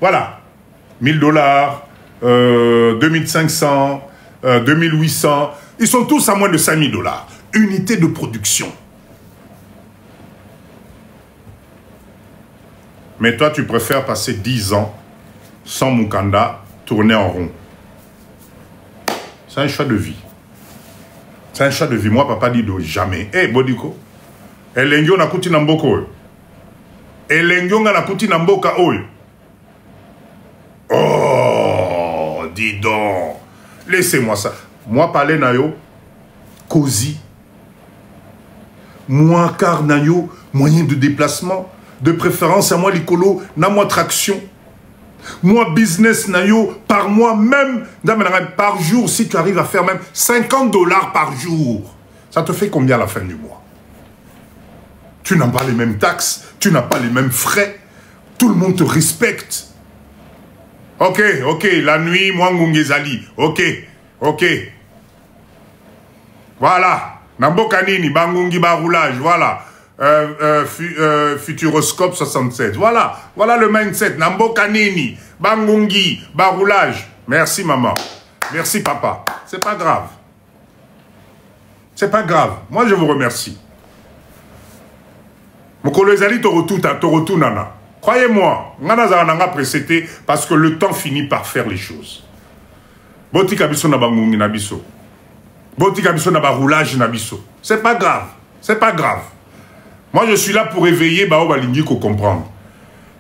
Voilà. 1000 dollars, 2500, 2800. Ils sont tous à moins de 5000 dollars. Unité de production. Mais toi, tu préfères passer 10 ans sans Mukanda, tourner en rond. C'est un choix de vie. C'est un choix de vie. Moi, papa dit de jamais. Eh, Bodiko. Elengyo na kuti namboko oyo. Elengyo na kuti namboka oyo. Oh, dis donc. Laissez-moi ça. Moi, parler na yo, cosy. Moi, car na yo, moyen de déplacement. De préférence à moi, l'icolo, na moi traction. Moi, business na yo, par mois même, par jour, si tu arrives à faire même 50 dollars par jour, ça te fait combien à la fin du mois? Tu n'as pas les mêmes taxes, tu n'as pas les mêmes frais, tout le monde te respecte. Ok, ok, la nuit, moi, Ngungezali, ok, ok. Voilà, Namboka nini, Bangungi Baroulage, voilà. Futuroscope 67. Voilà, voilà le mindset. Namboka nini, Bangungi, Baroulage. Merci maman. Merci papa. C'est pas grave. C'est pas grave. Moi je vous remercie. Mokolo ezali torotu nana. Croyez-moi, ngana nanga précédé parce que le temps finit par faire les choses. Botika biso na Bangungi na biso. Botika biso na Baroulage na biso. C'est pas grave. C'est pas grave. Moi, je suis là pour éveiller Bao Balingi qu'on comprendre.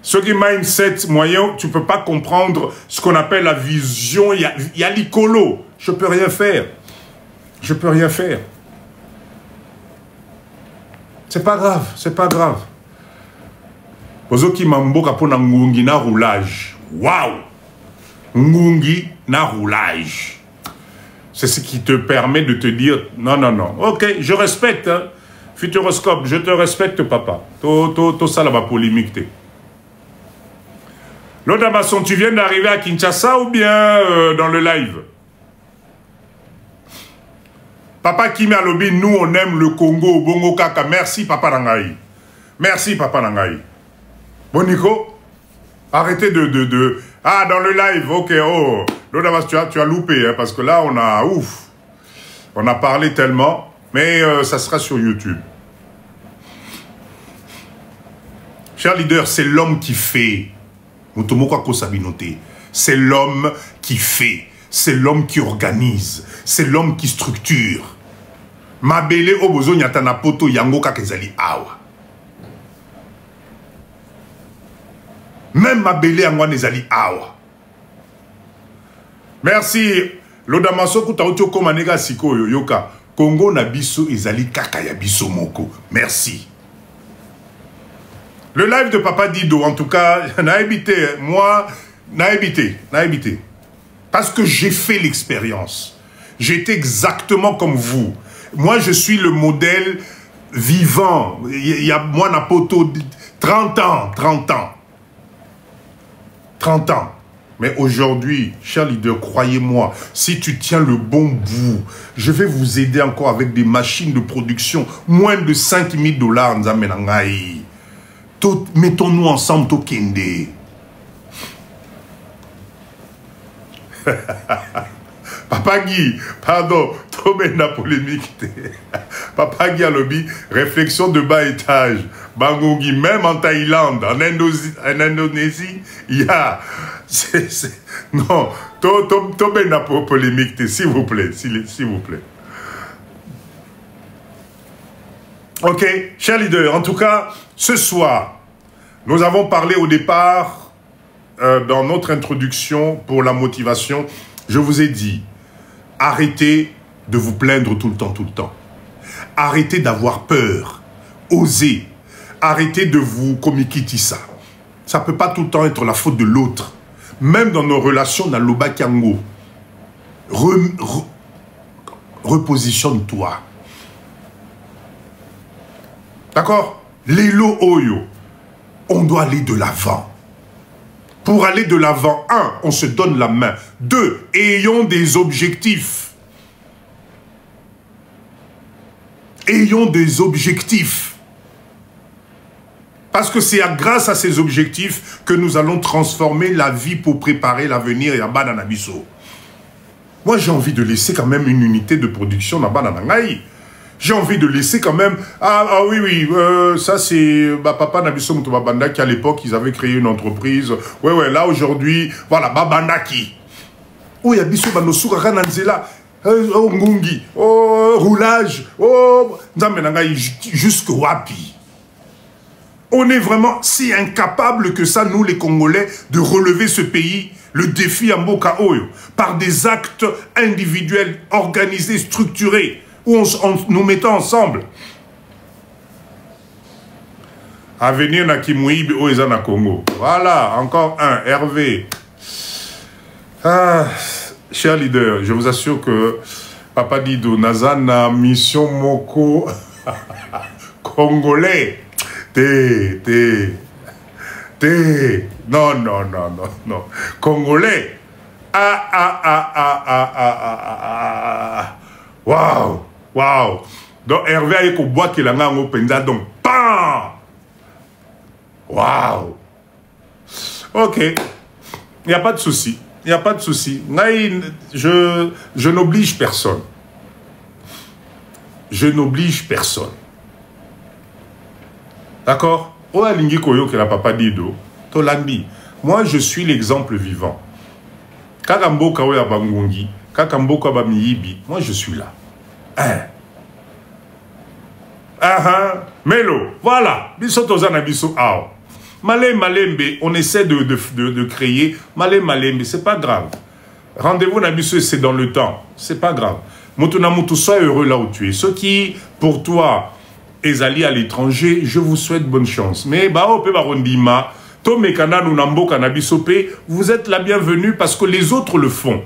Ce qui mindset moyen, tu ne peux pas comprendre ce qu'on appelle la vision. Il y a l'icolo. Je ne peux rien faire. Je ne peux rien faire. C'est pas grave. C'est pas grave. Ozoki mambo kapona ngungi na roulage. Waouh! Ngungi na roulage. C'est ce qui te permet de te dire non, non, non. Ok, je respecte, hein. Futuroscope, je te respecte, papa. Tout ça, là, va polémique. L'autre Abasson, tu viens d'arriver à Kinshasa ou bien dans le live? Papa Kimi Alobi, nous, on aime le Congo, Bongo Kaka. Merci, papa Nangaï. Merci, papa Nangaï. Bon, Nico, arrêtez de... Ah, dans le live, ok, oh. L'autre Abasson, tu as loupé, hein, parce que là, on a... Ouf. On a parlé tellement... Mais ça sera sur YouTube. Cher leader, c'est l'homme qui fait. C'est l'homme qui fait. C'est l'homme qui organise. C'est l'homme qui structure. Mabele obozo nyatana poto yango kakezali awa. Même Mabele yango nezali awa. Merci. Lodamaso kutautio komanega siko yoka. Congo na biso ezali kaka ya biso moko. Merci. Le live de Papa Dido, en tout cas, n'a évité. Moi, n'a évité. Parce que j'ai fait l'expérience. J'étais exactement comme vous. Moi, je suis le modèle vivant. Il y a moi, Napoto, 30 ans. 30 ans. Mais aujourd'hui, cher leader, croyez-moi, si tu tiens le bon bout, je vais vous aider encore avec des machines de production. Moins de 5000 dollars, Nzamenangaï. Mettons-nous ensemble, Tokende. Papa Guy, pardon, tombe na polémique. Papa Guy a lobby, réflexion de bas étage. Bangungi, même en Thaïlande, en Indonésie, il y a... Non, tombe na polémique, s'il vous plaît, s'il vous plaît. Ok, cher leader, en tout cas, ce soir, nous avons parlé au départ, dans notre introduction pour la motivation, je vous ai dit, arrêtez de vous plaindre tout le temps. Arrêtez d'avoir peur, osez, arrêtez de vous communiquer ça. Ça ne peut pas tout le temps être la faute de l'autre. Même dans nos relations dans l'Oba Kiango, repositionne-toi. D'accord? Lélo Oyo, on doit aller de l'avant. Pour aller de l'avant, 1, on se donne la main. 2, ayons des objectifs. Ayons des objectifs. Parce que c'est grâce à ces objectifs que nous allons transformer la vie pour préparer l'avenir et à Bananabiso. Moi, j'ai envie de laisser quand même une unité de production à Bananangaï. J'ai envie de laisser quand même... Ah oui, ça c'est papa Nabiso Moutobabanda qui à l'époque, ils avaient créé une entreprise. Ouais, là aujourd'hui, voilà, Babandaki. Oh, il y a Bisso Banosuka Rananzela. Oh, Ngungi. Oh, roulage. Oh, Nzamenangaï, jusqu'au Wapi. On est vraiment si incapables que ça, nous les Congolais, de relever ce pays, le défi à Mboka Oyo, par des actes individuels, organisés, structurés, où on nous mettant ensemble. Avenir na Kimouibi Oeza na Congo. Voilà, encore un, Hervé. Ah, cher leader, je vous assure que Papa Dido, Nazana, Mission Moko, Congolais. Non. Congolais. Waouh. Donc Hervé a eu bois qui l'a au penza donc PAM. Waouh. Ok. Il n'y a pas de souci. Je n'oblige personne. D'accord? Moi, je suis l'exemple vivant. Moi, je suis là. Melo, voilà. Malembe, on essaie de créer. Malembe, c'est pas grave. Rendez-vous Nabiso, c'est dans le temps. C'est pas grave. Motonamutu, sois heureux là où tu es. Ceux qui, pour toi, est allé à l'étranger, je vous souhaite bonne chance. Mais, vous êtes la bienvenue parce que les autres le font.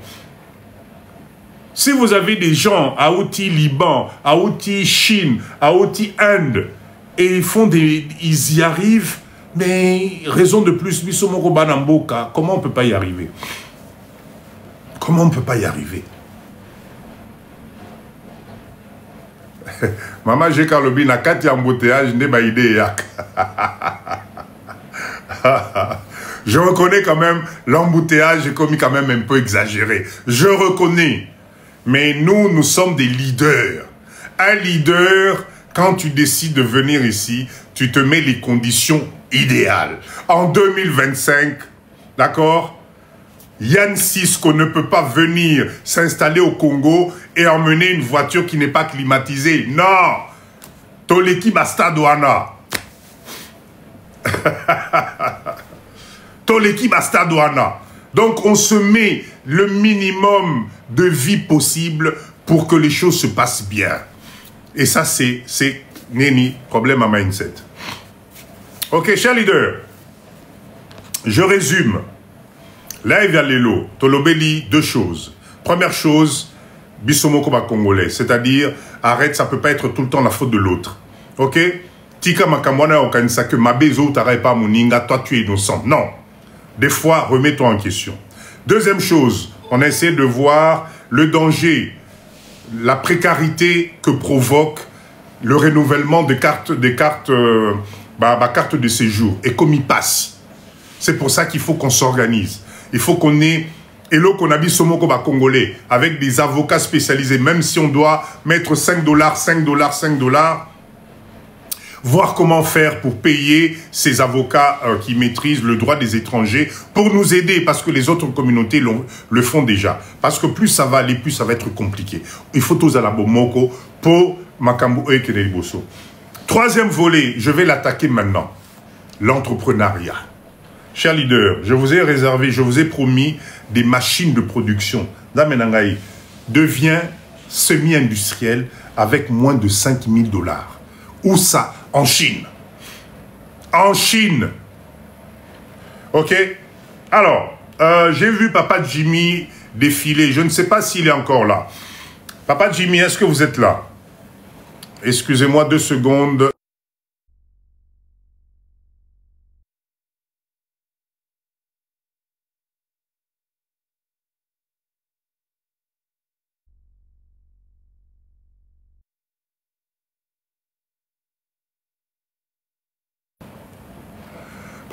Si vous avez des gens à Outi Liban, à Outi Chine, à Outi Inde, et ils y arrivent, mais raison de plus, comment on ne peut pas y arriver? Maman, j'ai Kalobi, na 4 embouteillages, n'est pas idée. Je reconnais quand même, l'embouteillage est commis quand même un peu exagéré. Je reconnais. Mais nous sommes des leaders. Un leader, quand tu décides de venir ici, tu te mets les conditions idéales. En 2025, d'accord, Yann Sisko ne peut pas venir s'installer au Congo et emmener une voiture qui n'est pas climatisée. Non. Toleki Bastadouana. Toleki Bastadouana. Donc on se met le minimum de vie possible pour que les choses se passent bien. Et ça c'est Neni, problème à mindset. Ok, cher leader. Je résume. Là, il y a l'élo. Tolobeli, 2 choses. Première chose, Bissomoko ba Congolais. C'est-à-dire, arrête, ça ne peut pas être tout le temps la faute de l'autre. Ok? Tika makamwana okanisa que mabezo tarai pas moninga, toi tu es innocent. Non. Des fois, remets-toi en question. Deuxième chose, on a essayé de voir le danger, la précarité que provoque le renouvellement des cartes de séjour. Et comme il passe. C'est pour ça qu'il faut qu'on s'organise. Il faut qu'on ait, et là qu'on habite Somoko Congolais, avec des avocats spécialisés, même si on doit mettre $5, voir comment faire pour payer ces avocats qui maîtrisent le droit des étrangers, pour nous aider, parce que les autres communautés le font déjà. Parce que plus ça va aller, plus ça va être compliqué. Il faut tous à la Bomoko pour Makambu et Keneliboso. Troisième volet, je vais l'attaquer maintenant. L'entrepreneuriat. Cher leader, je vous ai réservé, je vous ai promis des machines de production. Damenangaï devient semi-industriel avec moins de $5 000. Où ça? En Chine. En Chine. Ok? Alors, j'ai vu Papa Jimmy défiler. Je ne sais pas s'il est encore là. Papa Jimmy, est-ce que vous êtes là? Excusez-moi 2 secondes.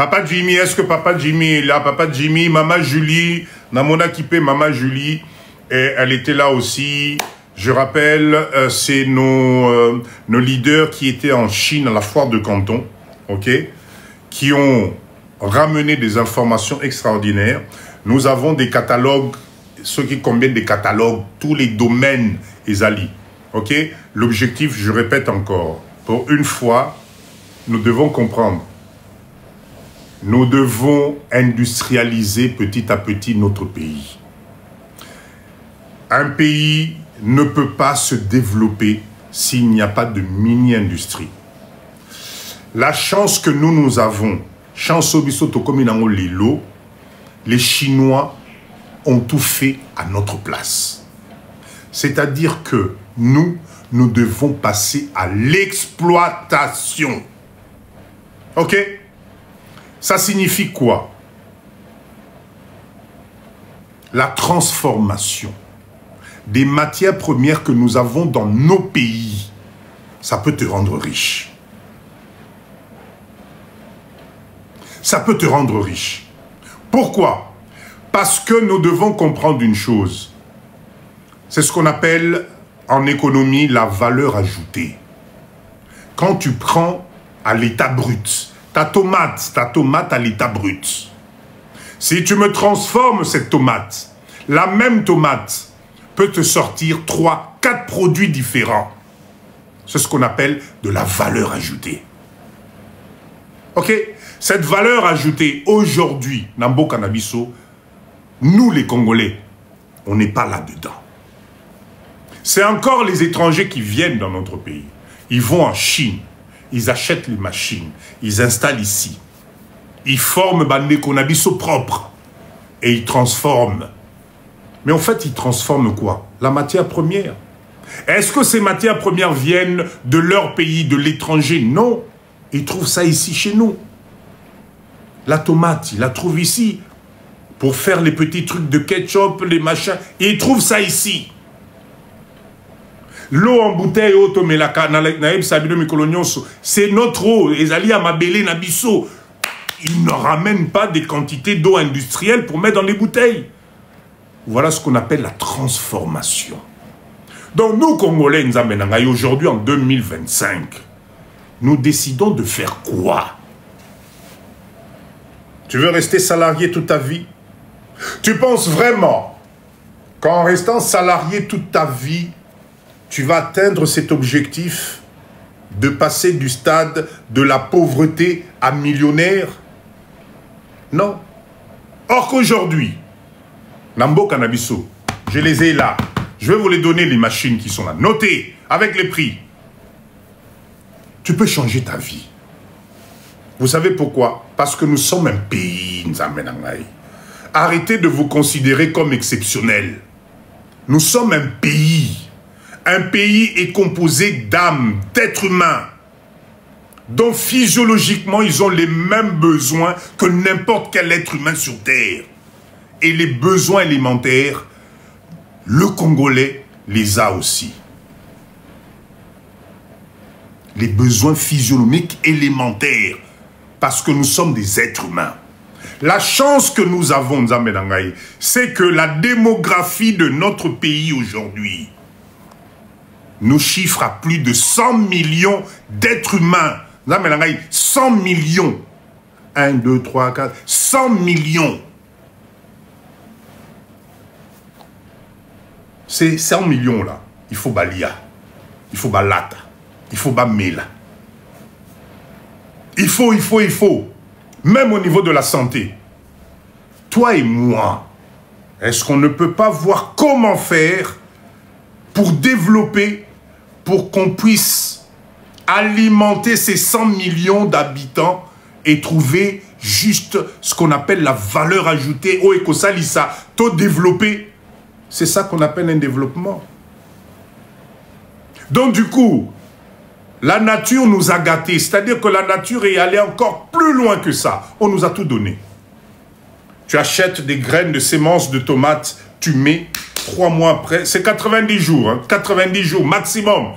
Papa Jimmy, est-ce que Papa Jimmy est là? Papa Jimmy, Maman Julie, Namona Kipé, Maman Julie, et elle était là aussi. Je rappelle, c'est nos leaders qui étaient en Chine à la foire de Canton, ok, qui ont ramené des informations extraordinaires. Nous avons des catalogues, ceux qui combinent des catalogues, tous les domaines, Ezali, ok. L'objectif, je répète encore, pour une fois, nous devons comprendre. Nous devons industrialiser petit à petit notre pays. Un pays ne peut pas se développer s'il n'y a pas de mini-industrie. La chance que nous avons, chance les Chinois ont tout fait à notre place. C'est-à-dire que nous devons passer à l'exploitation. Ok? Ça signifie quoi? La transformation des matières premières que nous avons dans nos pays, ça peut te rendre riche. Ça peut te rendre riche. Pourquoi? Parce que nous devons comprendre une chose. C'est ce qu'on appelle en économie la valeur ajoutée. Quand tu prends à l'état brut, ta tomate à l'état brut, si tu me transformes cette tomate, la même tomate peut te sortir 3, 4 produits différents. C'est ce qu'on appelle de la valeur ajoutée. Ok? Cette valeur ajoutée, aujourd'hui, Nambo Cannabiso, nous les Congolais, on n'est pas là-dedans. C'est encore les étrangers qui viennent dans notre pays. Ils vont en Chine, ils achètent les machines, ils installent ici. Ils forment Bandé Cannabiso propre et ils transforment. Mais en fait, ils transforment quoi? La matière première. Est-ce que ces matières premières viennent de leur pays, de l'étranger? Non. Ils trouvent ça ici, chez nous. La tomate, ils la trouvent ici. Pour faire les petits trucs de ketchup, les machins. Ils trouvent ça ici. L'eau en bouteille, c'est notre eau. Ils allaient à Mabélé, Nabisso. Ils ne ramènent pas des quantités d'eau industrielle pour mettre dans les bouteilles. Voilà ce qu'on appelle la transformation. Donc nous, Congolais, aujourd'hui en 2025, nous décidons de faire quoi? Tu veux rester salarié toute ta vie? Tu penses vraiment qu'en restant salarié toute ta vie, tu vas atteindre cet objectif de passer du stade de la pauvreté à millionnaire? Non. Or qu'aujourd'hui, Nambo Cannabiso, je les ai là. Je vais vous les donner, les machines qui sont là. Notez, avec les prix. Tu peux changer ta vie. Vous savez pourquoi? Parce que nous sommes un pays, Nzamenangaï. Arrêtez de vous considérer comme exceptionnel. Nous sommes un pays. Un pays est composé d'âmes, d'êtres humains, dont physiologiquement, ils ont les mêmes besoins que n'importe quel être humain sur Terre. Et les besoins élémentaires, le Congolais les a aussi. Les besoins physiologiques élémentaires, parce que nous sommes des êtres humains. La chance que nous avons, Nzamenangaï, c'est que la démographie de notre pays aujourd'hui nous chiffre à plus de 100 millions d'êtres humains. Nzamenangaï, 100 millions. 1, 2, 3, 4, 100 millions. Ces 100 millions là, il faut Balia, il faut Balata, il faut Bamela. Il faut. Même au niveau de la santé. Toi et moi, est-ce qu'on ne peut pas voir comment faire pour développer, pour qu'on puisse alimenter ces 100 millions d'habitants et trouver juste ce qu'on appelle la valeur ajoutée au Ekosalisa, tout développer. C'est ça qu'on appelle un développement. Donc du coup, la nature nous a gâtés. C'est-à-dire que la nature est allée encore plus loin que ça. On nous a tout donné. Tu achètes des graines de semences de tomates, tu mets 3 mois après. C'est 90 jours. Hein, 90 jours maximum.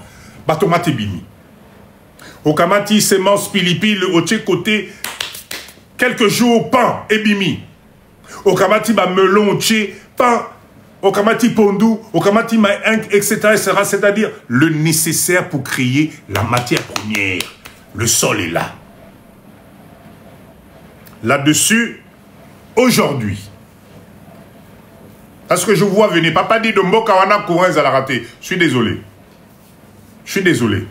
Bah, tomate est bini. Au kamati, semences pilipil, au côté, quelques jours, pain, ebimi. Okamati ba melon, tché, pain, okamati pondu, okamati maïnk, etc. C'est-à-dire le nécessaire pour créer la matière première. Le sol est là. Là-dessus, aujourd'hui, parce que je vois venir, papa dit de Mbokawana Kourenz à la raté. Je suis désolé. Je suis désolé.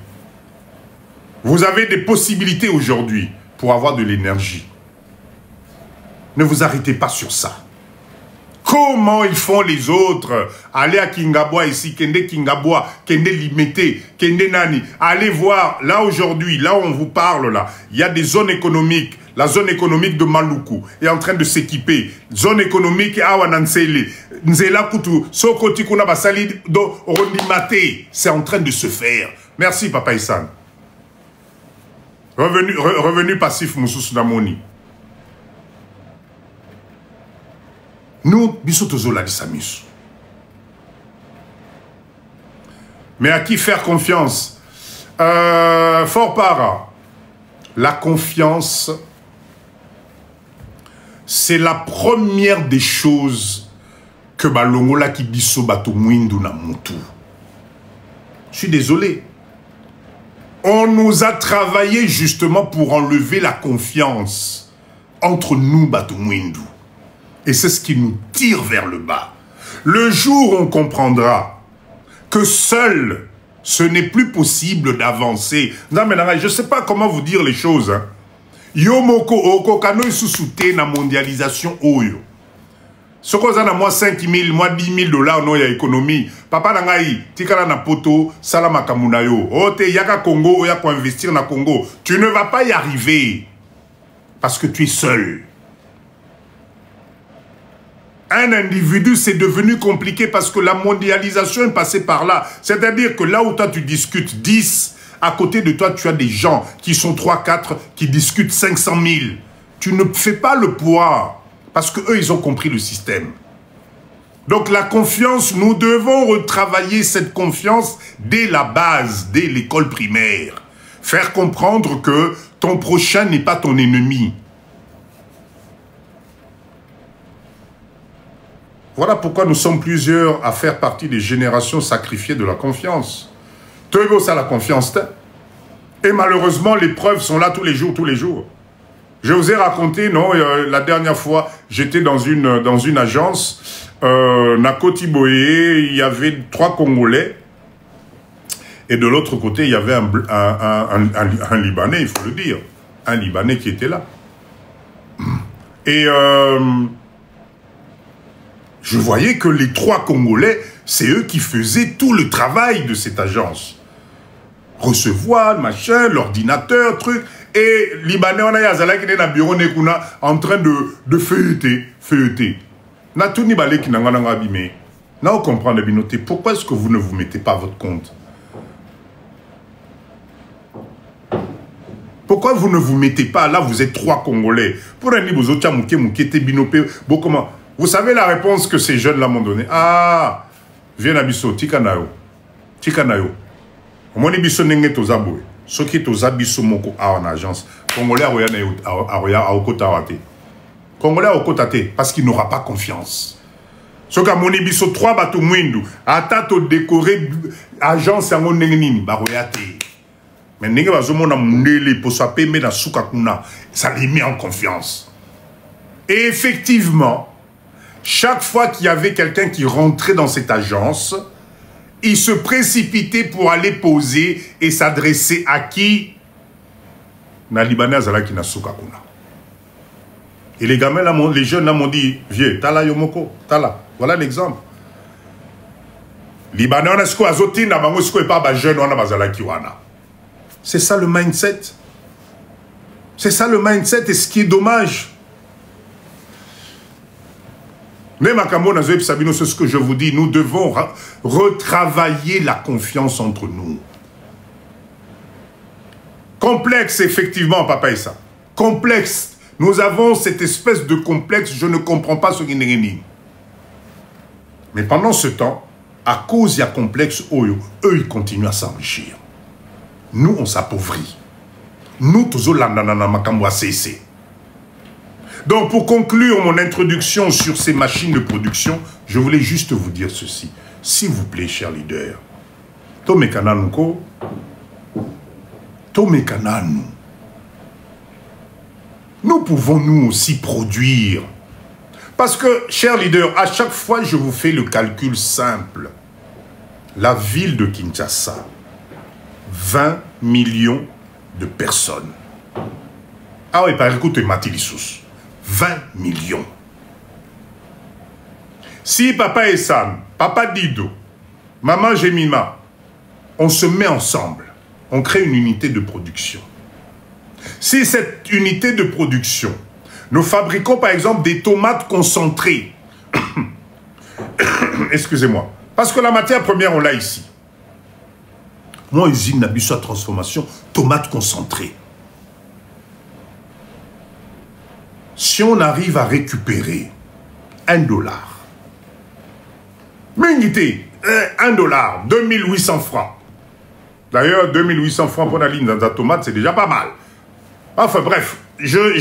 Vous avez des possibilités aujourd'hui pour avoir de l'énergie. Ne vous arrêtez pas sur ça. Comment ils font les autres? Allez à Kingabwa ici, Kende Kingabwa, Kende Limité, Kende Nani. Allez voir, là aujourd'hui, là où on vous parle, là, il y a des zones économiques. La zone économique de Maluku est en train de s'équiper. Zone économique Awanansele, Nzela Kutu, Sokoti Kuna Basali do Rondimate. C'est en train de se faire. Merci, Papa Issan. Revenu passif, Moussous Damoni. Nous, Bissotozola Samus. Mais à qui faire confiance? Fort para. La confiance, c'est la première des choses que Balongola qui biso bato mwindu na mutu. Je suis désolé. On nous a travaillé justement pour enlever la confiance entre nous bato mwindu. Et c'est ce qui nous tire vers le bas. Le jour où on comprendra que seul, ce n'est plus possible d'avancer. Non, mais je ne sais pas comment vous dire les choses. Hein. Yomoko okokano isusute na mondialisation oyo. Ce qu'on a moi 5 000, moi 10 000 dollars no ya économie. Papa nangai, tikala na poto, salama kamunayo. Ote yaka Congo, oya pour investir na Congo. Tu ne vas pas y arriver. Parce que tu es seul. Un individu, c'est devenu compliqué parce que la mondialisation est passée par là. C'est-à-dire que là où toi tu discutes 10, à côté de toi tu as des gens qui sont 3, 4, qui discutent 500 000. Tu ne fais pas le poids parce qu'eux, ils ont compris le système. Donc la confiance, nous devons retravailler cette confiance dès la base, dès l'école primaire. Faire comprendre que ton prochain n'est pas ton ennemi. Voilà pourquoi nous sommes plusieurs à faire partie des générations sacrifiées de la confiance. Teugo, ça la confiance. Et malheureusement, les preuves sont là tous les jours, tous les jours. Je vous ai raconté, non, la dernière fois, j'étais dans une agence, Nakoti Boye, il y avait 3 Congolais, et de l'autre côté, il y avait un Libanais, il faut le dire, un Libanais qui était là. Et je voyais que les 3 Congolais, c'est eux qui faisaient tout le travail de cette agence. Recevoir, machin, l'ordinateur, truc. Et Libanais, on a Yazala qui est dans le bureau Nekuna en train de feuilleter. Na tout ni balé qui n'a pas abîmé. Là, on comprend de binoter. Pourquoi est-ce que vous ne vous mettez pas à votre compte? Pourquoi vous ne vous mettez pas? Là, vous êtes 3 Congolais. Pour un niveau, vous savez la réponse que ces jeunes-là m'ont donnée? Ah, viens à Bisso, Tikanayo. Tikanayo. Moi, je suis venu à Zaboué. Ce qui est aux abisso moko en agence. Congolais à Okotawate. Congolais à Okotate, parce qu'il n'aura pas confiance. Ce qui a mon biso 3 bateaux mwindu. Atato décoré agence en onenini. Baroyate. Mais n'est pas au monde mundele pour sa paix, mais dans Soukakuna. Ça les met en confiance. Et effectivement, chaque fois qu'il y avait quelqu'un qui rentrait dans cette agence, il se précipitait pour aller poser et s'adresser à qui? Na Libanais Azalaki na Soukakuna. Et les gamins, là, les jeunes là m'ont dit, vieux, tala yomoko, tala. Voilà l'exemple. Libanais, on a ce qu'on a zoté, na bango, ce qu'on est pas ba jeune, on a bazalaki wana. C'est ça le mindset. C'est ça le mindset, et ce qui est dommage. C'est ce que je vous dis, nous devons retravailler la confiance entre nous. Complexe, effectivement, Papa Issa. Complexe. Nous avons cette espèce de complexe, je ne comprends pas ce qui n'est rien. Mais pendant ce temps, à cause il y a complexe, eux, ils continuent à s'enrichir. Nous, on s'appauvrit. Nous, tous les gens, Donc, pour conclure mon introduction sur ces machines de production, je voulais juste vous dire ceci. S'il vous plaît, chers leaders, nous pouvons nous aussi produire. Parce que, chers leaders, à chaque fois, je vous fais le calcul simple. La ville de Kinshasa, 20 millions de personnes. Ah oui, par écoute, Matilissous, 20 millions. Si Papa Essam, Papa Dido, Maman Jemima, on se met ensemble, on crée une unité de production. Si cette unité de production, nous fabriquons par exemple des tomates concentrées, excusez-moi, parce que la matière première, on l'a ici. Moi, usine Nabiso à transformation, tomates concentrées. Si on arrive à récupérer $1, Mingité, $1, 2800 francs. D'ailleurs, 2800 francs pour la ligne dans la tomate, c'est déjà pas mal. Enfin bref, je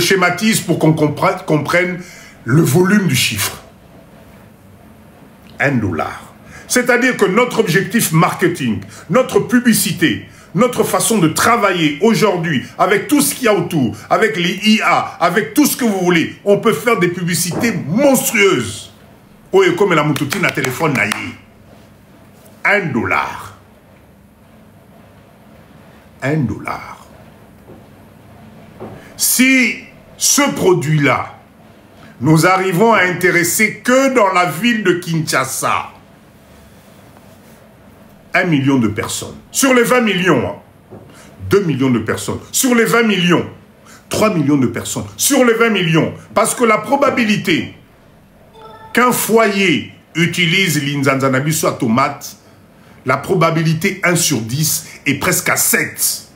schématise pour qu'on comprenne le volume du chiffre. $1. C'est-à-dire que notre objectif marketing, notre publicité, notre façon de travailler aujourd'hui, avec tout ce qu'il y a autour, avec les IA, avec tout ce que vous voulez, on peut faire des publicités monstrueuses. Oh, et comme la moutoutine à téléphone naïe. $1. $1. Si ce produit-là, nous arrivons à intéresser que dans la ville de Kinshasa, 1 million de personnes. Sur les 20 millions, hein, 2 millions de personnes. Sur les 20 millions, 3 millions de personnes. Sur les 20 millions. Parce que la probabilité qu'un foyer utilise l'inzanzanabi soit tomate, la probabilité 1 sur 10 est presque à 7.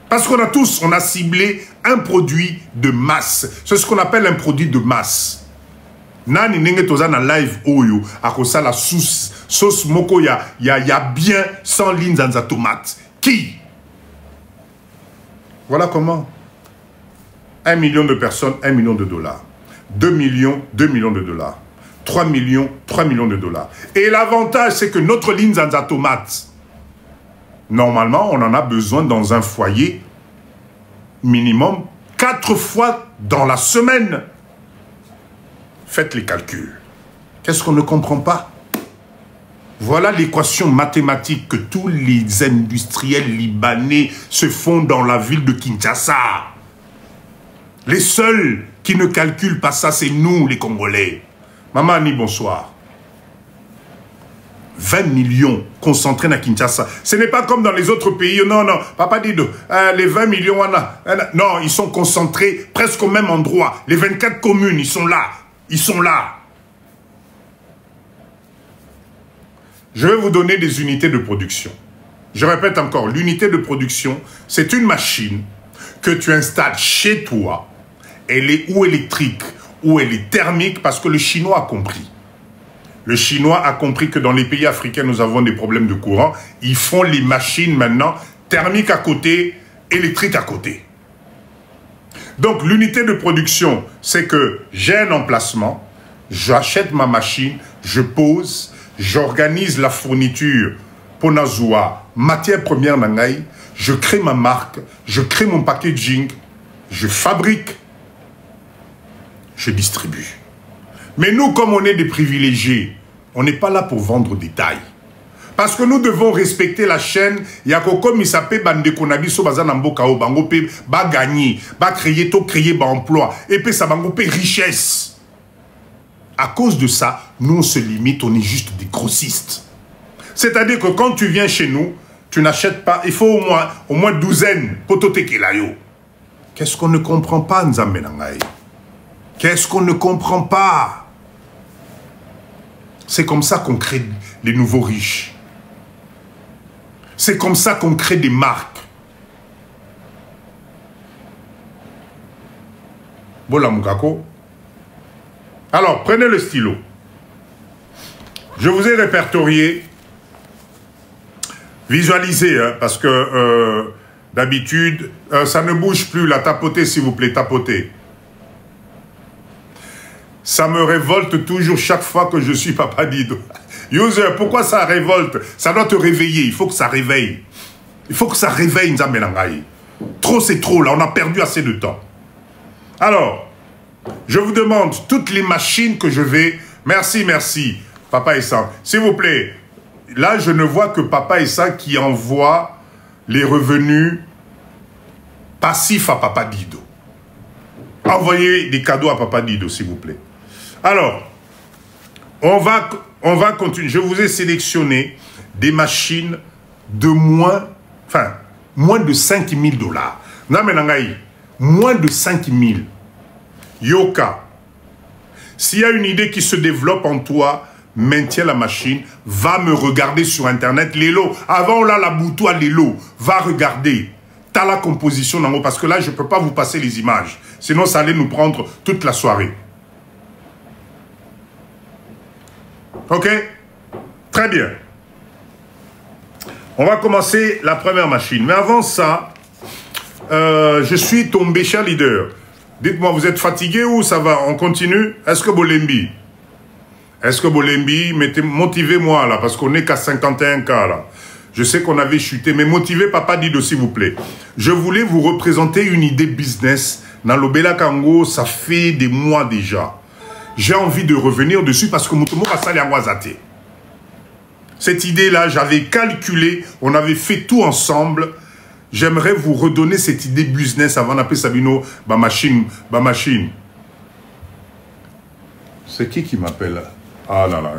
Parce qu'on a tous, on a ciblé un produit de masse. C'est ce qu'on appelle un produit de masse. Nani nenge toza na live oyo akosa la sauce moko ya bien 100 lignes dans sa tomate. Qui? Voilà comment. 1 million de personnes, $1 million. 2 millions, $2 millions. 3 millions, $3 millions. Et l'avantage, c'est que notre ligne dans sa tomate, normalement, on en a besoin dans un foyer minimum 4 fois dans la semaine. Faites les calculs. Qu'est-ce qu'on ne comprend pas? Voilà l'équation mathématique que tous les industriels libanais se font dans la ville de Kinshasa. Les seuls qui ne calculent pas ça, c'est nous, les Congolais. Maman Annie, bonsoir. 20 millions concentrés à Kinshasa. Ce n'est pas comme dans les autres pays. Non, non, Papa dit les 20 millions, non, ils sont concentrés presque au même endroit. Les 24 communes, ils sont là. Ils sont là. Je vais vous donner des unités de production. Je répète encore, l'unité de production, c'est une machine que tu installes chez toi. Elle est ou électrique, ou elle est thermique, parce que le Chinois a compris. Le Chinois a compris que dans les pays africains, nous avons des problèmes de courant. Ils font les machines maintenant, thermiques à côté, électriques à côté. Donc, l'unité de production, c'est que j'ai un emplacement, j'achète ma machine, je pose, j'organise la fourniture pour Nazoua, matière première Nangaï, je crée ma marque, je crée mon packaging, je fabrique, je distribue. Mais nous, comme on est des privilégiés, on n'est pas là pour vendre des tailles. Parce que nous devons respecter la chaîne. Yakoko misape bande konabi so bazana mboka o bango pe ba gagner, ba créer ba emploi et puis ça bango pe richesse. À cause de ça, nous on se limite, on est juste des grossistes. C'est-à-dire que quand tu viens chez nous, tu n'achètes pas, il faut au moins douzaine poto tekelayo. Qu'est-ce qu'on ne comprend pas, Nzambe Nangaï? Qu'est-ce qu'on ne comprend pas? C'est comme ça qu'on crée les nouveaux riches. C'est comme ça qu'on crée des marques. Bola Mukako. Alors, prenez le stylo. Je vous ai répertorié, visualisé, hein, parce que D'habitude, ça ne bouge plus, la tapotez s'il vous plaît, tapotez. Ça me révolte toujours chaque fois que je suis Papa Dido. User, pourquoi ça révolte? Ça doit te réveiller, il faut que ça réveille. Il faut que ça réveille Nzambe Nangaï. Trop c'est trop, là, on a perdu assez de temps. Alors, je vous demande, toutes les machines que je vais... Merci, merci, Papa Essa. S'il vous plaît, là, je ne vois que Papa Essa qui envoie les revenus passifs à Papa Dido. Envoyez des cadeaux à Papa Dido, s'il vous plaît. Alors, on va continuer. Je vous ai sélectionné des machines de moins de 5 000 $. Non, mais Nangaï, moins de 5 000. Yoka, s'il y a une idée qui se développe en toi, maintiens la machine, va me regarder sur Internet. Lélo, avant là, la boutoua Lélo, va regarder. T'as la composition, Nango, parce que là, je ne peux pas vous passer les images. Sinon, ça allait nous prendre toute la soirée. Ok? Très bien. On va commencer la première machine. Mais avant ça, je suis tombé, cher leader. Dites-moi, vous êtes fatigué ou ça va? On continue? Est-ce que Bolembi? Est-ce que Bolembi? Motivez-moi là, parce qu'on n'est qu'à 51 cas là. Je sais qu'on avait chuté, mais motivez Papa Dido, s'il vous plaît. Je voulais vous représenter une idée business. Dans l'Obela Kango, ça fait des mois déjà. J'ai envie de revenir dessus parce que Moutomo Kassali Angwazate. Cette idée-là, j'avais calculé, on avait fait tout ensemble. J'aimerais vous redonner cette idée business avant d'appeler Sabino, ma machine. C'est qui m'appelle là? Ah là là,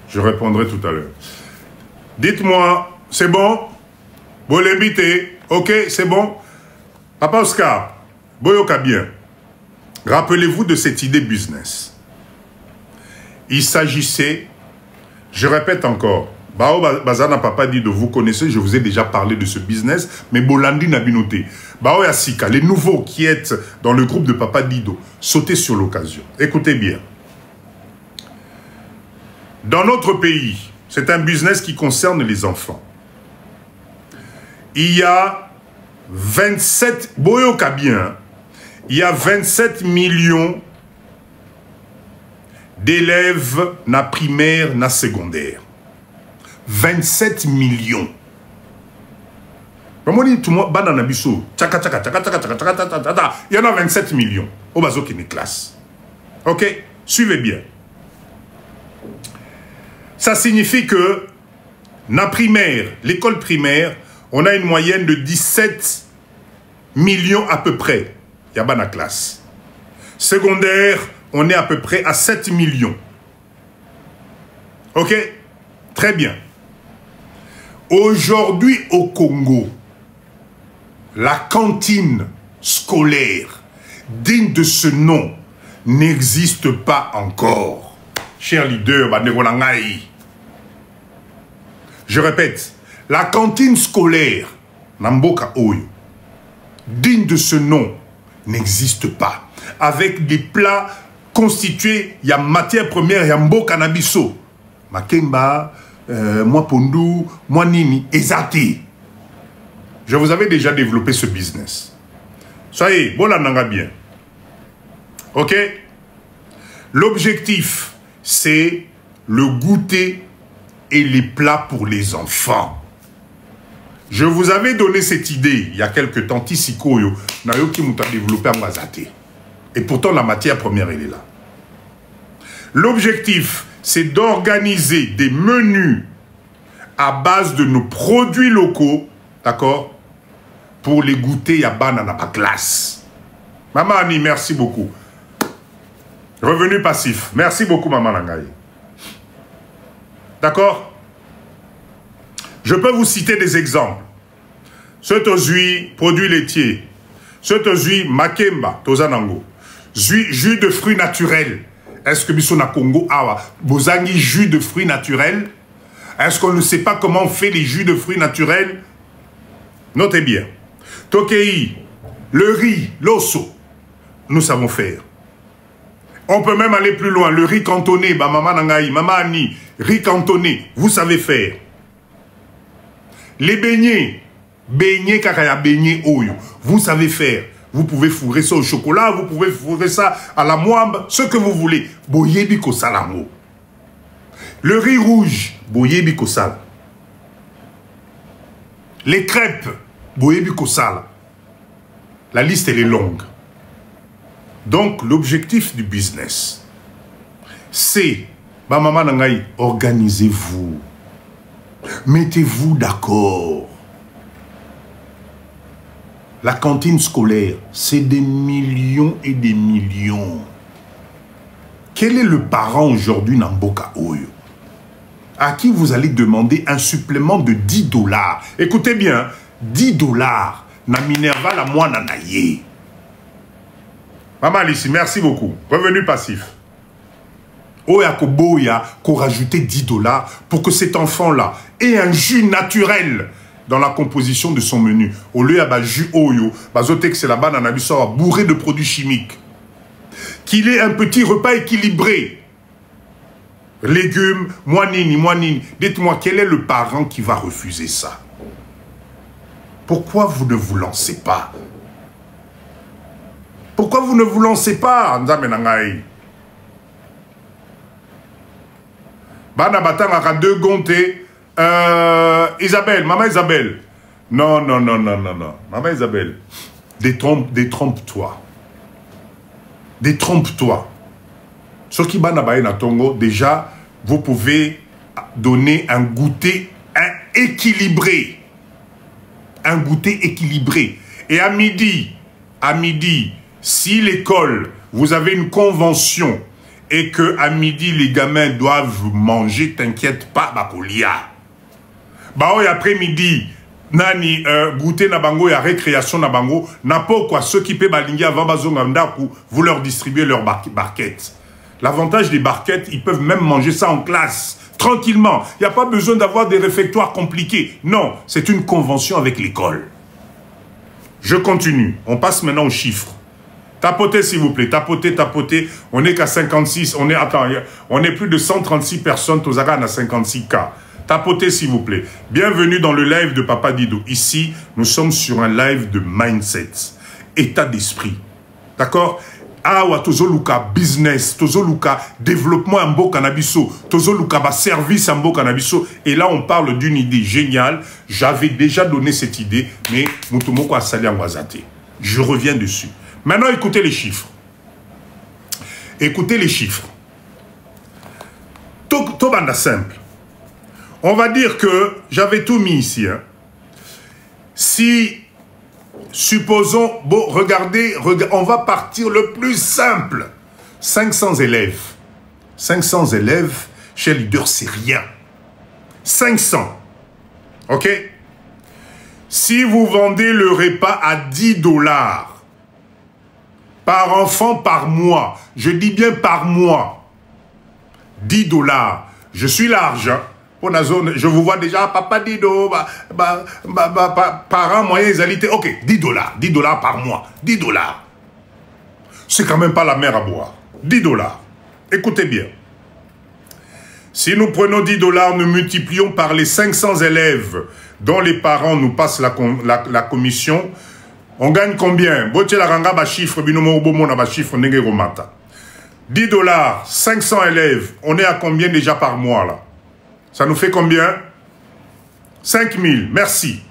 je répondrai tout à l'heure. Dites-moi, c'est bon? Bolébité, ok, c'est bon? Papa Oscar, Boyoka bien. Rappelez-vous de cette idée business. Il s'agissait, je répète encore, Bao Bazana Papa Dido, vous connaissez, je vous ai déjà parlé de ce business, mais Bolandi Nabinoté, Bao Yassika, les nouveaux qui êtes dans le groupe de Papa Dido, sautez sur l'occasion. Écoutez bien. Dans notre pays, c'est un business qui concerne les enfants. Il y a 27, Boyoka bien, il y a 27 millions d'élèves na primaire, na secondaire. 27 millions. Il y en a 27 millions. Au bazo qui est classe. Ok? Suivez bien. Ça signifie que, na primaire, l'école primaire, on a une moyenne de 17 millions à peu près. Il y a pas na classe. Secondaire, on est à peu près à 7 millions. Ok? Très bien. Aujourd'hui au Congo, la cantine scolaire digne de ce nom n'existe pas encore. Cher leader, je répète, la cantine scolaire, Namboka Oyo, digne de ce nom, n'existe pas. Avec des plats constitués, il y a matière première, il y a mboka nabiso. Makemba, moi pondu, moi nini, ezati. Je vous avais déjà développé ce business. Soyez, voilà nanga bien. Ok? L'objectif, c'est le goûter et les plats pour les enfants. Je vous avais donné cette idée il y a quelques temps, Tissikoyo, Nayoki Mouta développé en Mazate. Et pourtant, la matière première, elle est là. L'objectif, c'est d'organiser des menus à base de nos produits locaux, d'accord, pour les goûter à banana à classe. Maman Annie, merci beaucoup. Revenu passif. Merci beaucoup, Maman Nangaï. D'accord? Je peux vous citer des exemples. Ce tozui, produits laitiers. Ce tozui, makemba, tozanango. Jus de fruits naturels. Est-ce que Bissona Congo, awa, bozangi jus de fruits naturels? Est-ce qu'on ne sait pas comment on fait les jus de fruits naturels? Notez bien. Tokei, le riz, l'osso, nous savons faire. On peut même aller plus loin. Le riz cantonné, bah, Maman Nangaï, Maman Annie, riz cantonné, vous savez faire. Les beignets, Beignet kakaya beignet oyo. Vous savez faire. Vous pouvez fourrer ça au chocolat, vous pouvez fourrer ça à la moimbe, ce que vous voulez. Boyebi kosalango. Le riz rouge, boyebi kosal. Les crêpes, boyebi kosal. La liste, elle est longue. Donc, l'objectif du business, c'est, bah maman nangai, organisez-vous. Mettez-vous d'accord. La cantine scolaire, c'est des millions et des millions. Quel est le parent aujourd'hui Namboka Oyo à qui vous allez demander un supplément de 10 $? Écoutez bien, 10 $. Na Minerva la moi nanaye. Maman Alice, merci beaucoup. Revenu passif. Oya Koboya, qu'on rajoutait 10 $ pour que cet enfant-là ait un jus naturel dans la composition de son menu. Au lieu de jus oyo, bazotek c'est la banane bourré de produits chimiques. Qu'il ait un petit repas équilibré. Légumes, moinini. Dites-moi, quel est le parent qui va refuser ça? Pourquoi vous ne vous lancez pas? Pourquoi vous ne vous lancez pas? Bana batanga deux gonté. Isabelle, maman Isabelle. Non. Maman Isabelle, détrompe-toi. Détrompe-toi. Ce qui bana baïna tongo, déjà, vous pouvez donner un goûter équilibré. Un goûter équilibré. Et à midi, si l'école, vous avez une convention et que à midi, les gamins doivent manger, t'inquiète pas, bakolia. Baoy après-midi, nani goûter na bango, ya récréation na bango, na pourquoi ceux qui paient balingi avant bazongandaku, vous leur distribuez leurs barquettes. L'avantage des barquettes, ils peuvent même manger ça en classe, tranquillement. Il n'y a pas besoin d'avoir des réfectoires compliqués. Non, c'est une convention avec l'école. Je continue. On passe maintenant aux chiffres. Tapotez, s'il vous plaît. Tapotez. On n'est qu'à 56. On est plus de 136 personnes. Tozaga à 56 cas. Tapotez, s'il vous plaît. Bienvenue dans le live de Papa Dido. Ici, nous sommes sur un live de mindset. État d'esprit. D'accord? Awa tozoluka business, tozoluka développement en beau cannabiso, tozoluka ba service en beau cannabiso. Et là, on parle d'une idée géniale. J'avais déjà donné cette idée, mais Mutumoko a sali en wazate. Je reviens dessus. Maintenant, écoutez les chiffres. Écoutez les chiffres. Tobanda simple. On va dire que j'avais tout mis ici. Hein. Si... Supposons, bon, regardez, on va partir le plus simple. 500 élèves. 500 élèves, chez leader, c'est rien. 500. OK? Si vous vendez le repas à 10 $ par enfant par mois, je dis bien par mois, 10 $, je suis large, hein? Pour la zone, je vous vois déjà, Papa Dido, parents moyens égalité. Ok, 10 $. 10 $ par mois. 10 $. C'est quand même pas la mer à boire. 10 $. Écoutez bien. Si nous prenons 10 $, nous multiplions par les 500 élèves dont les parents nous passent la commission, on gagne combien? 10 $, 500 élèves, on est à combien déjà par mois là? Ça nous fait combien? 5 000, merci.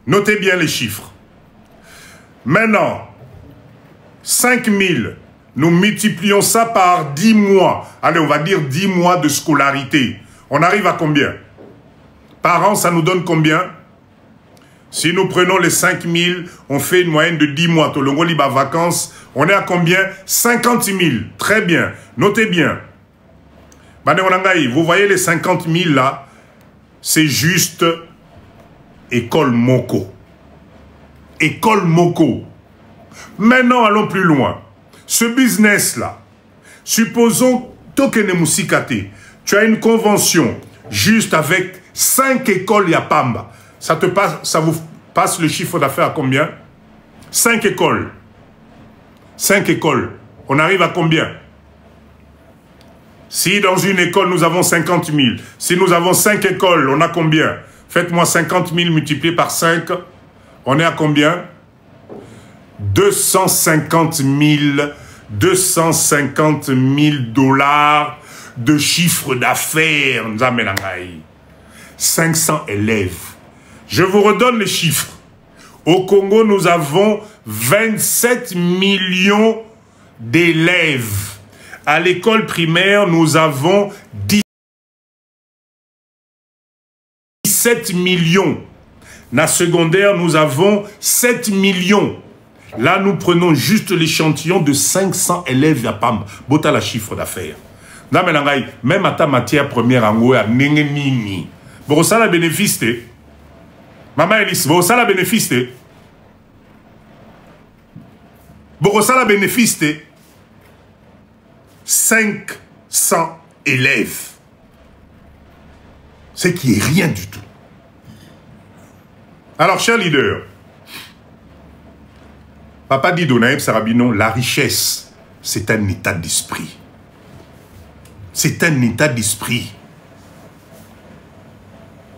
Notez bien les chiffres. Maintenant, 5 000, nous multiplions ça par 10 mois. Allez, on va dire 10 mois de scolarité. On arrive à combien? Par an, ça nous donne combien? Si nous prenons les 5 000, on fait une moyenne de 10 mois. Tolongo liba vacances, on est à combien? 50 000. Très bien. Notez bien. Vous voyez les 50 000 là, c'est juste école Moko. École Moko. Maintenant, allons plus loin. Ce business-là, supposons Tokene Musikate, tu as une convention juste avec 5 écoles Yapamba. Ça vous passe le chiffre d'affaires à combien? 5 écoles. 5 écoles. On arrive à combien? Si dans une école, nous avons 50 000, si nous avons 5 écoles, on a combien? Faites-moi 50 000 multiplié par 5, On est à combien? 250 000 dollars de chiffre d'affaires. 500 élèves. Je vous redonne les chiffres. Au Congo, nous avons 27 millions d'élèves. À l'école primaire, nous avons 17 millions. La secondaire, nous avons 7 millions. Là, nous prenons juste l'échantillon de 500 élèves à PAM. Bota la chiffre d'affaires. Même à ta matière première, en à Nengenini. Bon, ça la bénéfice, Maman Elise, bon, ça la bénéfice, bon, ça la bénéfice, 500 élèves. Ce qui est rien du tout. Alors, chers leaders, Papa dit Donaïb Sarabinon, la richesse, c'est un état d'esprit. C'est un état d'esprit.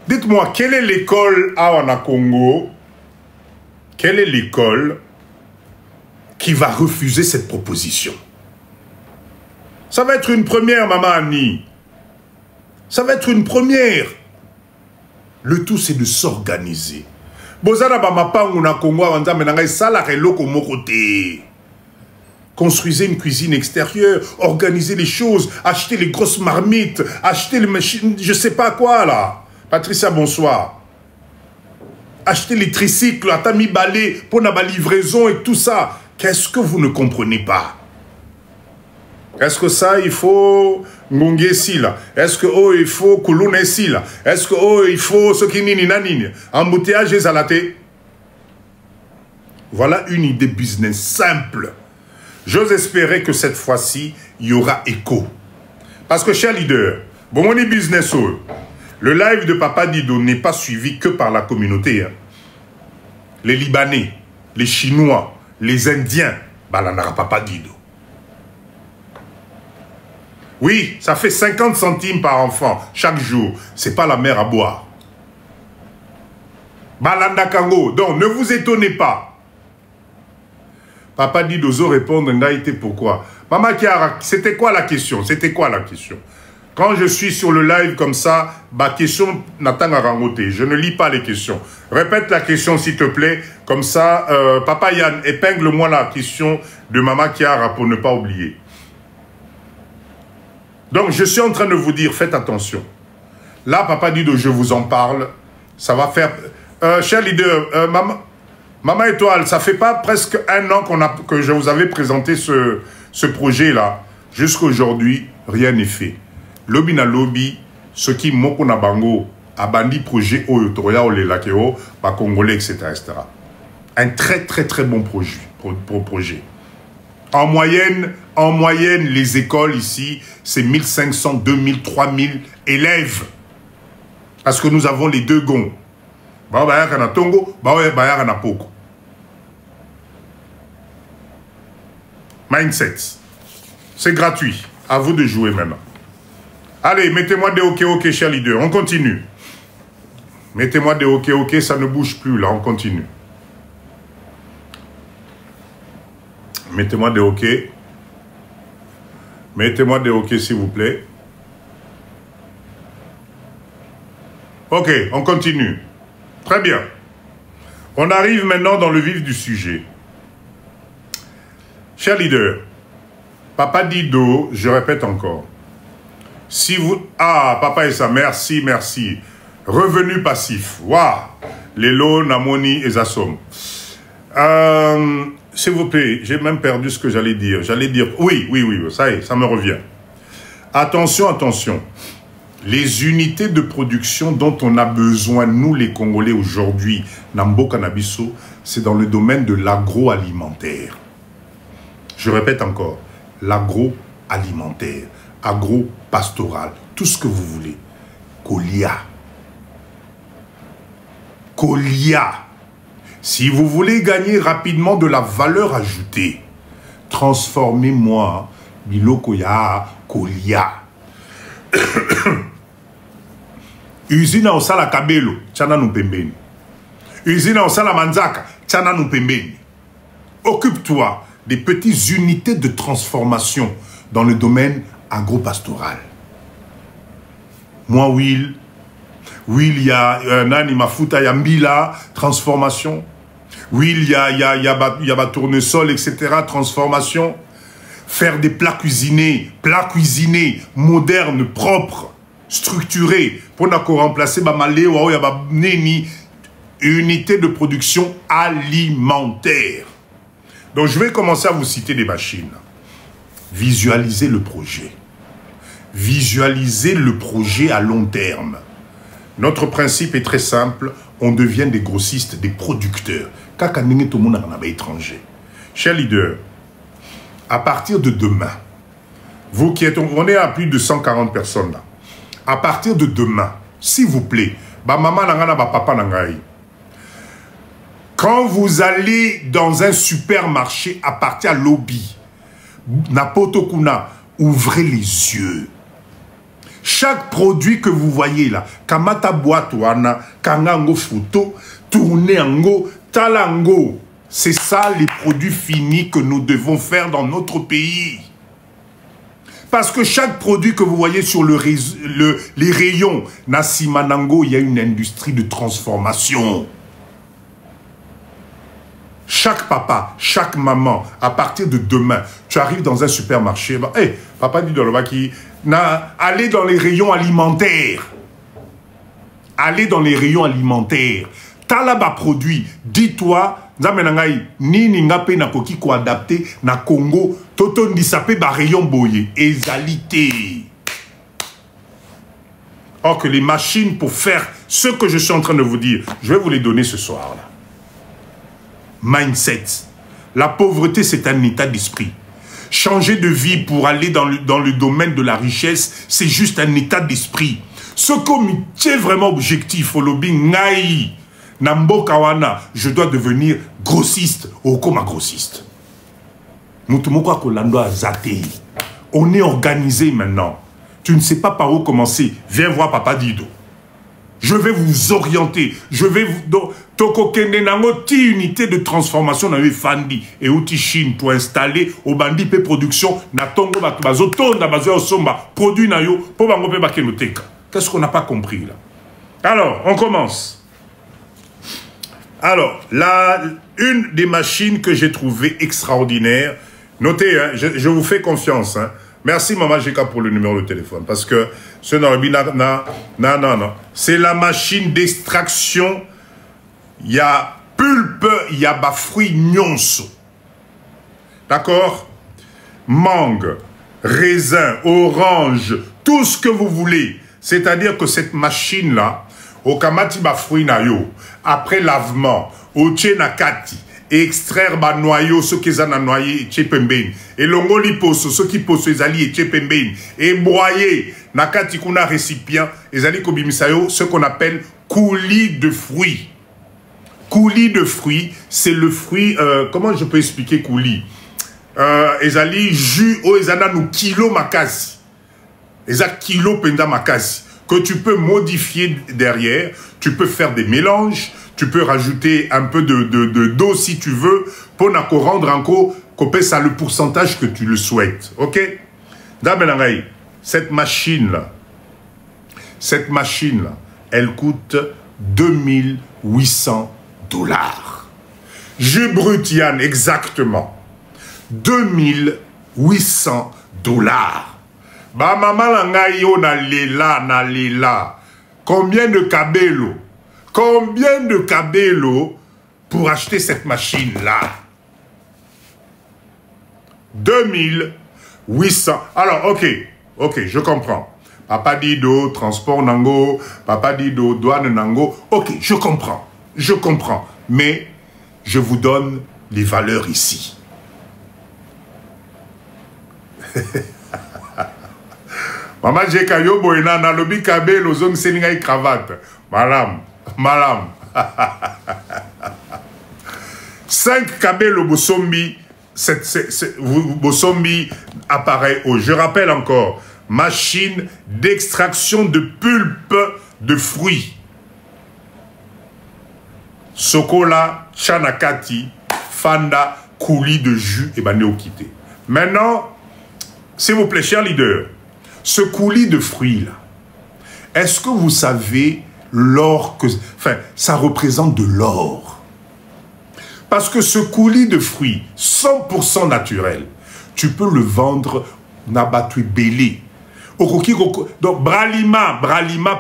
Dites-moi, quelle est l'école à Congo? Quelle est l'école qui va refuser cette proposition? Ça va être une première, Maman Annie. Ça va être une première. Le tout, c'est de s'organiser. Construisez une cuisine extérieure, organisez les choses, achetez les grosses marmites, achetez les machines, je sais pas quoi là. Patricia, bonsoir. Achetez les tricycles, atami balai pour la livraison et tout ça. Qu'est-ce que vous ne comprenez pas? Est-ce que ça, il faut Ngongue si là? Est-ce que oh, il faut Kouloune si là? Est-ce que oh, il faut ce qui nini nanini? Embouteillage et zalaté. Voilà une idée business simple. J'ose espérer que cette fois-ci, il y aura écho. Parce que, chers leaders, bon, mon business, le live de Papa Dido n'est pas suivi que par la communauté. Hein. Les Libanais, les Chinois, les Indiens, bah, là, n'aura Papa Dido. Oui, ça fait 50 centimes par enfant chaque jour. C'est pas la mer à boire. Balanda Kango. Donc, ne vous étonnez pas. Papa dit d'oser répondre, Ngaïté, pourquoi? Maman Kiara, c'était quoi la question? C'était quoi la question? Quand je suis sur le live comme ça, ma question n'attend à rangoter. Je ne lis pas les questions. Répète la question, s'il te plaît. Comme ça, Papa Yann, épingle-moi la question de Maman Kiara pour ne pas oublier. Donc, je suis en train de vous dire, faites attention. Là, Papa Dido, je vous en parle. Ça va faire... cher leader, Maman Étoile, ça fait pas presque un an que je vous avais présenté ce projet-là. Jusqu'à aujourd'hui, rien n'est fait. Lobby na lobby, ce qui moko na bango, a bandi projet Oyotoria, Olelakeo, ba Congolais, etc., etc. Un très, très, très bon projet. En moyenne, les écoles ici, c'est 1500, 2000, 3000 élèves. Parce que nous avons les deux gonds. Tongo, Poko. Mindset. C'est gratuit. À vous de jouer maintenant. Allez, mettez-moi des ok, chers leaders. On continue. Mettez-moi des ok, ça ne bouge plus là. On continue. Mettez-moi des ok. Mettez-moi des ok, s'il vous plaît. Ok, on continue. Très bien. On arrive maintenant dans le vif du sujet. Chers leaders, Papa Dido, je répète encore. Si vous... Ah, Papa et sa merci. Revenu passif. Waouh. Lelo, Namoni et Zassom. S'il vous plaît, j'ai même perdu ce que j'allais dire. J'allais dire... Oui, ça y est, ça me revient. Attention. Les unités de production dont on a besoin, nous les Congolais aujourd'hui, Nambo Canabiso, c'est dans le domaine de l'agroalimentaire. Je répète encore, l'agroalimentaire, agro-pastoral, tout ce que vous voulez. Colia. Si vous voulez gagner rapidement de la valeur ajoutée, transformez-moi Bilokoya, Colia. Usine au Sala Kabelo, Tchana Nupembeni. usine en Salamanzaka, Tchana Noupembeni. Occupe-toi des petites unités de transformation dans le domaine agro-pastoral. Moi, Will, il y a Nani Mafuta, Yambila, transformation. Will, il y a tournesol, etc., transformation. Faire des plats cuisinés, modernes, propres, structurés, pour remplacer Maléo, unité de production alimentaire. Donc, je vais commencer à vous citer des machines. Visualisez le projet. Visualisez le projet à long terme. Notre principe est très simple. On devient des grossistes, des producteurs. Étranger. Chers leaders, à partir de demain, vous qui êtes, on est à plus de 140 personnes là. À partir de demain, s'il vous plaît, maman nangana, papa nangai. Quand vous allez dans un supermarché à partir de lobby, Napotokuna, ouvrez les yeux. Chaque produit que vous voyez là, kamata boîte wana, kangango photo, tournez ango, talango. C'est ça les produits finis que nous devons faire dans notre pays. Parce que chaque produit que vous voyez sur les rayons, Nasimanango, il y a une industrie de transformation. Chaque papa, chaque maman, à partir de demain, tu arrives dans un supermarché, bah, hey, papa dit dans le baki, allez dans les rayons alimentaires. Allez dans les rayons alimentaires. Talaba produit, dis-toi, nini ngape na koki ko adapté na Congo, toto ndisape ba rayon boye, ezalité. Or que les machines pour faire ce que je suis en train de vous dire, je vais vous les donner ce soir là. Mindset. La pauvreté, c'est un état d'esprit. Changer de vie pour aller dans le domaine de la richesse, c'est juste un état d'esprit. Ce comité est vraiment objectif, au lobby, ngai, nambo kawana, je dois devenir grossiste, ou comme grossiste. On est organisé maintenant. Tu ne sais pas par où commencer. Viens voir Papa Dido. Je vais vous orienter. Je vais vous... Toko kende nango ti unité de transformation na fandi et outil Chine pour installer au bandi pe production na tongo bazo tonda bazo somba produit na yo pour bango pe bakenoteka. Qu'est-ce qu'on n'a pas compris là? Alors, on commence. Alors, là, une des machines que j'ai trouvée extraordinaire, notez, hein, je vous fais confiance, hein. Merci Maman Jeka pour le numéro de téléphone. Parce que ce non. C'est la machine d'extraction. Il y a pulpe, il y a fruits nyonso. D'accord? Mangue, raisin, orange, tout ce que vous voulez. C'est-à-dire que cette machine-là, au kamati fruits na yo, après lavement, au nakati, et extraire ba noyau, ceux qui ont noyé, tchepemben. Et l'ongoli poso, ceux qui posent les alliés, tchepemben. Et broyer, nakati kuna récipient, les alliés kobimisayo, ce qu'on appelle coulis de fruits. Coulis de fruits, c'est le fruit, comment je peux expliquer coulis? Les alliés jus, oh, ils ont kilo makasi. Ils ont kilo penda makasi. Que tu peux modifier derrière, tu peux faire des mélanges, tu peux rajouter un peu d'eau si tu veux, pour rendre encore, couper ça le pourcentage que tu le souhaites. Ok? Damenangaï, cette machine-là, elle coûte 2800 $. Jus brut Yann, exactement. 2800 $. Bah maman langaï yo na lela. Combien de cabello? Combien de cabello pour acheter cette machine-là? 2800. Alors, ok, je comprends. Papa Dido, transport nango, Papa Dido, douane nango. Ok, je comprends. Mais je vous donne les valeurs ici. Maman Jekayo Boina, na lobi kabelo zone seningai cravate. Madame. 5 kabelo bosombi, bosombi appareil haut. Je rappelle encore, machine d'extraction de pulpe de fruits. Sokola, Chanakati, Fanda, coulis de jus et néo-quitté. Maintenant, s'il vous plaît, cher leader, ce coulis de fruits là, est-ce que vous savez l'or que... Enfin, ça représente de l'or. Parce que ce coulis de fruits, 100% naturel, tu peux le vendre Nabatui Belé. Donc, Bralima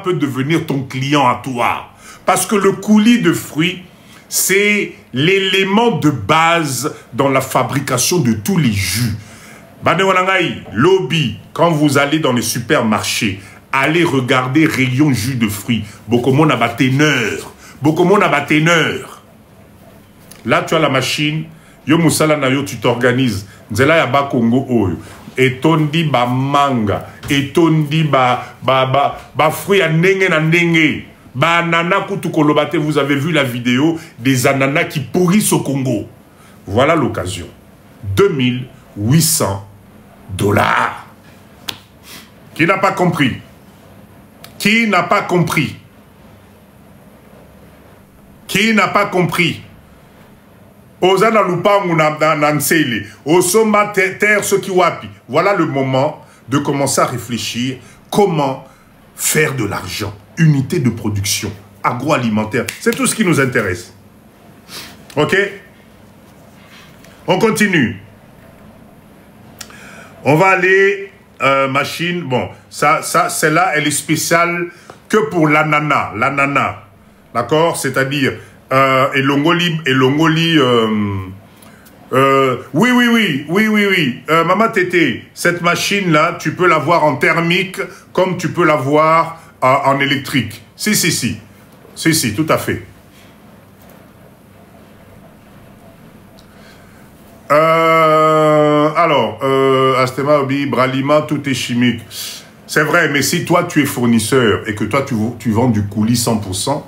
peut devenir ton client à toi. Parce que le coulis de fruits, c'est l'élément de base dans la fabrication de tous les jus. Banewanangai, lobby, quand vous allez dans les supermarchés, allez regarder rayon jus de fruits. Bokomo n'a pas teneur. Bokomo n'a pas teneur. Là, tu as la machine. Yo musala na yo, tu t'organises. Nzela ya ba Congo oyo. Etondi ba manga. Etondi ba fruits à ndenge na ndenge. Ba ananas kutu kolobate, vous avez vu la vidéo des ananas qui pourrissent au Congo. Voilà l'occasion. 2800 $. Qui n'a pas compris? Qui n'a pas compris? Qui n'a pas compris? Ozana lupangu na nsele. Osomba terre ce qui wapi. Voilà le moment de commencer à réfléchir comment faire de l'argent. Unité de production agroalimentaire. C'est tout ce qui nous intéresse. Ok? On continue. On va aller... machine, bon, celle-là, elle est spéciale que pour l'ananas. L'ananas. D'accord? C'est-à-dire... Elongoli, oui. Maman Tété, cette machine-là, tu peux l'avoir en thermique comme tu peux l'avoir en électrique. Si, tout à fait. Alors, Astema Obi, Bralima, tout est chimique. C'est vrai, mais si toi tu es fournisseur et que toi tu vends du coulis 100%,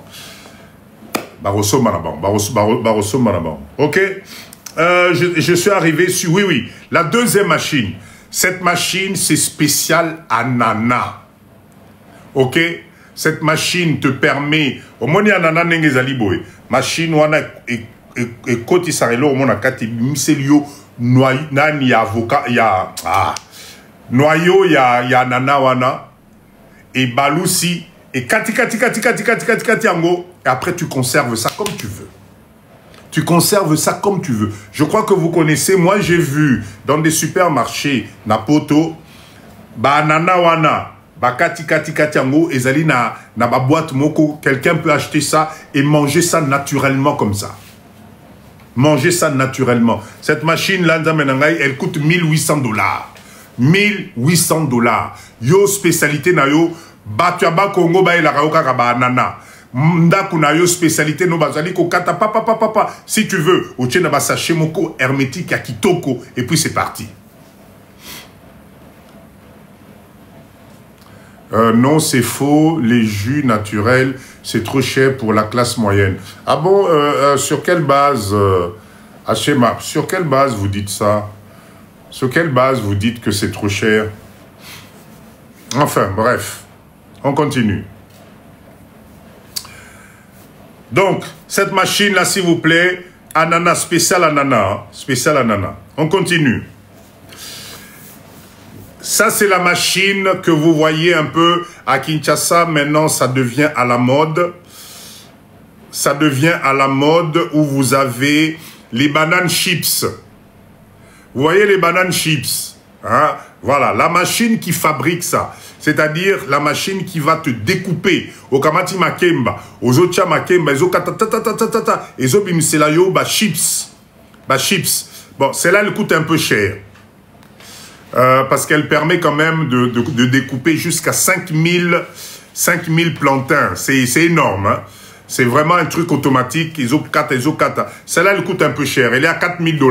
Barosso Marabam. Ok? Je suis arrivé sur... Oui. La deuxième machine. Cette machine, c'est spécial ananas. Ok? Cette machine te permet... Au moins, il y a ananas n'engezaliboé. Machine, wana et koti sarelo, au moins, kati miselio, nani ya avocat, ya... Noyau, ya ananas wana. Et balousi. Et kati yango. Et après, tu conserves ça comme tu veux. Tu conserves ça comme tu veux. Je crois que vous connaissez. Moi, j'ai vu dans des supermarchés, Napoto, banana wana, kati yango, ezali na ba boîte moko. Quelqu'un peut acheter ça et manger ça naturellement comme ça. Manger ça naturellement. Cette machine-là, elle coûte 1800 $. 1800 $. Yo, spécialité na yo, Batuaba Congo ba ila raoka banana. Ndaku na yo spécialité no bazali ko kata papa. Si tu veux, au tchena ba sachet moko hermétique ya kitoko et puis c'est parti. Non, c'est faux. Les jus naturels, c'est trop cher pour la classe moyenne. Ah bon, sur quelle base, Hachema, sur quelle base vous dites ça? Sur quelle base vous dites que c'est trop cher? Enfin, bref. On continue. Donc, cette machine-là, s'il vous plaît, ananas, spécial ananas. Spécial ananas. On continue. Ça, c'est la machine que vous voyez un peu à Kinshasa. Maintenant, ça devient à la mode. Ça devient à la mode où vous avez les bananes chips. Vous voyez les bananes chips, hein? Voilà, la machine qui fabrique ça. C'est-à-dire la machine qui va te découper. Au Kamati Makemba, aux Ocha Makemba, aux Okatatatata, et aux Bimselayo, chips. Chips. Bon, celle-là, elle coûte un peu cher. Parce qu'elle permet quand même de découper jusqu'à 5000 plantains. C'est énorme, hein? C'est vraiment un truc automatique. Celle-là, elle coûte un peu cher. Elle est à 4000 $.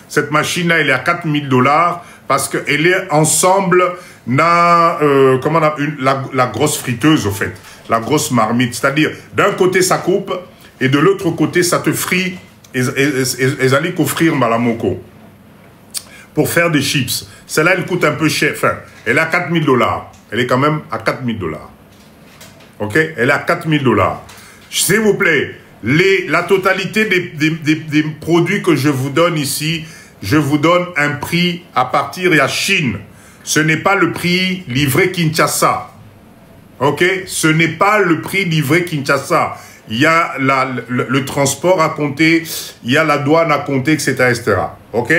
Cette machine-là, elle est à 4000 $. Parce qu'elle est ensemble dans la grosse friteuse, au fait. La grosse marmite. C'est-à-dire, d'un côté, ça coupe, et de l'autre côté, ça te frit, et allez offrir malamoko. Pour faire des chips. Celle-là, elle coûte un peu cher. Enfin, elle est à 4000 $. Elle est quand même à 4000 $. Ok? Elle est à 4000 $. S'il vous plaît, La totalité des produits que je vous donne ici, je vous donne un prix à partir de la Chine. Ce n'est pas le prix livré Kinshasa. Ok? Ce n'est pas le prix livré Kinshasa. Il y a le transport à compter, il y a la douane à compter, etc. etc. Ok?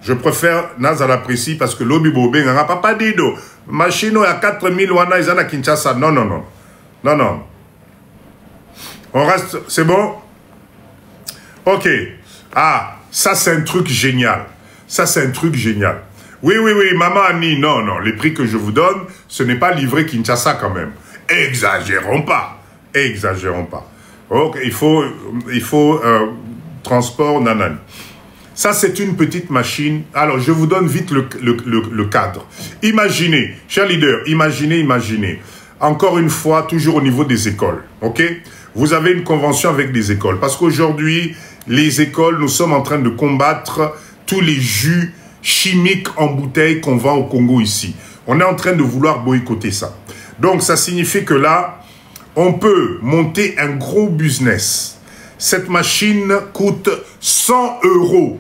Je préfère Nazala précis parce que l'obi bobé n'a pas dido. Machine à 4000 wana ils à Kinshasa. Non, non, non. Non, non. On reste, c'est bon? Ok. Ah, ça c'est un truc génial. Ça c'est un truc génial. Oui, oui, oui, maman Annie, non, non. Les prix que je vous donne, ce n'est pas livré Kinshasa quand même. Exagérons pas. Exagérons pas. Ok, il faut transport, nanani. Ça, c'est une petite machine. Alors, je vous donne vite le cadre. Imaginez, chers leaders, imaginez. Encore une fois, toujours au niveau des écoles. Ok? Vous avez une convention avec les écoles. Parce qu'aujourd'hui, les écoles, nous sommes en train de combattre tous les jus chimiques en bouteille qu'on vend au Congo ici. On est en train de vouloir boycotter ça. Donc, ça signifie que là, on peut monter un gros business. Cette machine coûte 100 €.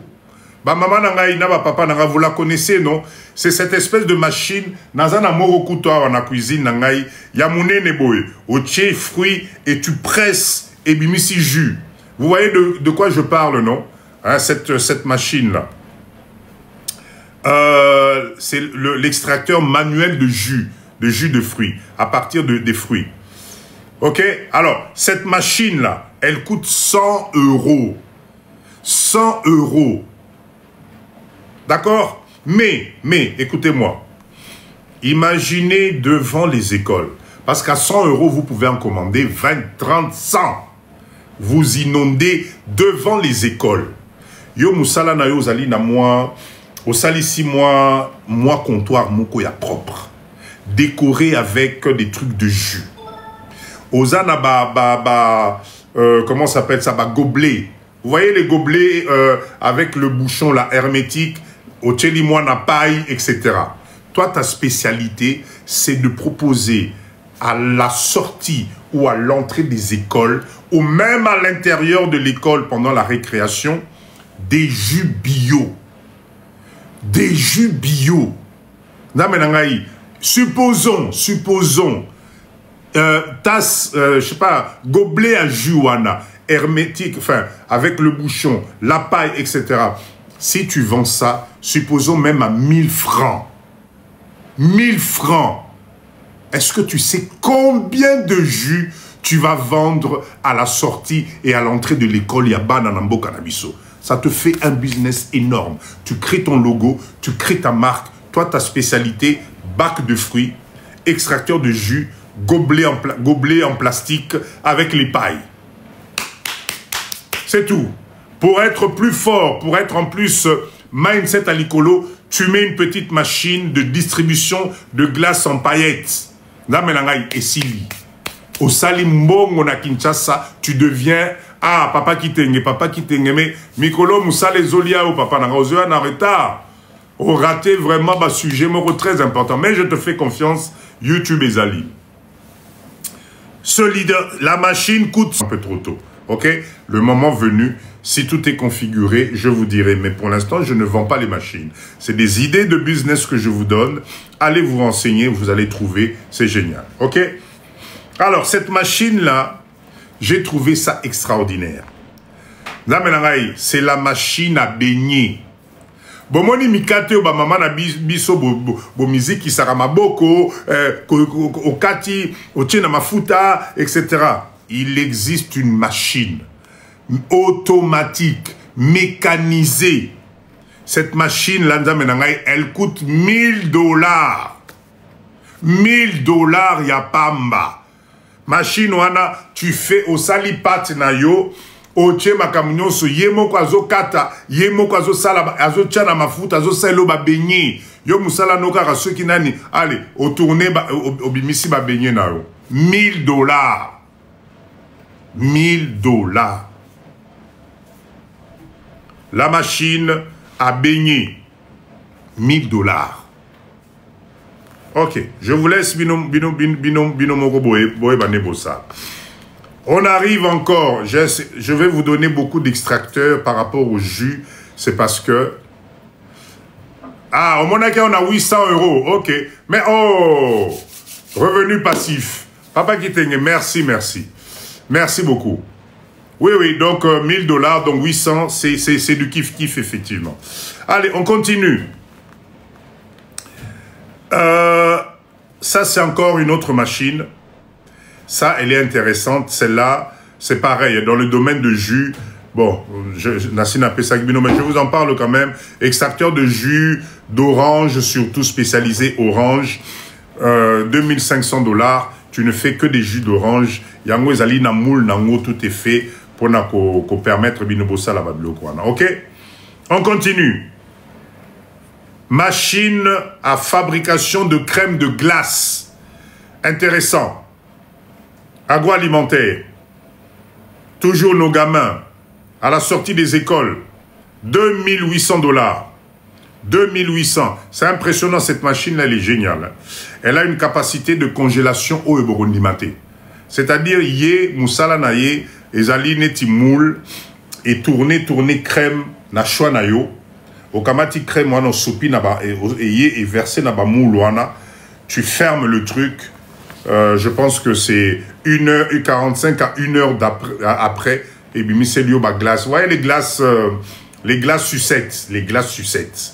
Bah, maman nangai, na papa nangai, vous la connaissez, non? C'est cette espèce de machine. Nazana moro kutoa na cuisine nangai. Yamune neboe. Au tché fruits et tu presses et bimisi jus. Vous voyez de quoi je parle, non? Hein, cette machine-là. C'est l'extracteur manuel de jus de fruits, à partir des fruits. Ok? Alors, cette machine-là, elle coûte 100 €. 100 €. D'accord? Mais, écoutez-moi. Imaginez devant les écoles. Parce qu'à 100 €, vous pouvez en commander 20, 30, 100. Vous inondez devant les écoles. Yo musala na yo zali na moi. Au sali 6 mois, moi comptoir moko ya propre. Décoré avec des trucs de jus. Ozana comment ça s'appelle ça? Gobelet. Vous voyez les gobelets avec le bouchon là, hermétique, au tchelimoine paille, etc. Toi, ta spécialité, c'est de proposer à la sortie ou à l'entrée des écoles, ou même à l'intérieur de l'école pendant la récréation, des jus bio. Des jus bio. Supposons, tasse, je sais pas, gobelet à jus wana, hermétique, enfin, avec le bouchon, la paille, etc. Si tu vends ça, supposons même à 1000 francs. 1000 francs. Est-ce que tu sais combien de jus tu vas vendre à la sortie et à l'entrée de l'école Yabana Nambo Canabiso? Ça te fait un business énorme. Tu crées ton logo, tu crées ta marque. Toi, ta spécialité, bac de fruits, extracteur de jus, gobelet en plastique avec les pailles. C'est tout. Pour être plus fort, pour être en plus mindset à l'icolo, tu mets une petite machine de distribution de glace en paillettes. Et Sili. Au Salimbongo na Kinshasa, tu deviens papa kitenge, mais Mikolo Moussa les Zolia ou papa n'a en retard. Au raté vraiment un sujet très important. Mais je te fais confiance, YouTube et Zali. Ce leader, la machine coûte un peu trop tôt. Ok? Le moment venu, si tout est configuré, je vous dirai. Mais pour l'instant, je ne vends pas les machines. C'est des idées de business que je vous donne. Allez vous renseigner, vous allez trouver. C'est génial. Ok? Alors, cette machine-là, j'ai trouvé ça extraordinaire. C'est la machine à baigner. Bomoni mikate ba mama na biso bo musique qui sera maboko okati otina mafuta etc. Il existe une machine automatique mécanisée. Cette machine là elle coûte 1000 $. 1000 $ ya pamba. Machine wana tu fais au salipat na yo. Oche makamunyoso yemo kwa zo kata yemo kwa zo sala azo tchana mafuta azo selo ba beignet yo musala no kaka ceux qui nani allez au tourner obimisi ba beignet na yo 1000 $. 1000 $. La machine à beignet 1000 $. Ok, je vous laisse binom moko boye bane bossa. On arrive encore. Je vais vous donner beaucoup d'extracteurs par rapport au jus. C'est parce que... Ah, au Monaco, on a 800 €. OK. Mais oh, revenu passif. Papa Kitenge, merci, merci. Merci beaucoup. Oui, oui, donc $1000, donc 800, c'est du kiff-kiff, effectivement. Allez, on continue. Ça, c'est encore une autre machine. Ça, elle est intéressante. Celle-là, c'est pareil, dans le domaine de jus. Bon, Nassine appelle ça Gbino, mais je vous en parle quand même. Extracteur de jus d'orange, surtout spécialisé orange. 2500 $. Tu ne fais que des jus d'orange. Yango ezali na moule, nango, tout est fait pour qu'on permettre binobosa la babloko. Ok? On continue. Machine à fabrication de crème de glace. Intéressant. Agroalimentaire. Toujours nos gamins. À la sortie des écoles. 2800 $. 2800. C'est impressionnant, cette machine-là, elle est géniale. Elle a une capacité de congélation au Eborondimate. C'est-à-dire, yé, moussala na yé, ezali neti moule, et tourner crème na choix na yo. Okamati crème wana soupi na ba, et versé na ba moule wana. Tu fermes le truc. Je pense que c'est 1h45 à 1h après. Et puis, mis ba glace. Vous voyez les glaces sucettes. Les glaces sucettes.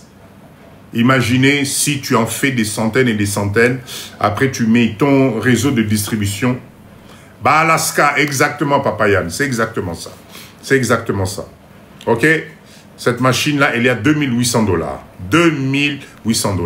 Imaginez si tu en fais des centaines et des centaines. Après, tu mets ton réseau de distribution. Bah, Alaska, exactement, Papa Yann. C'est exactement ça. C'est exactement ça. OK? Cette machine-là, elle est à 2800 $. 2800 $.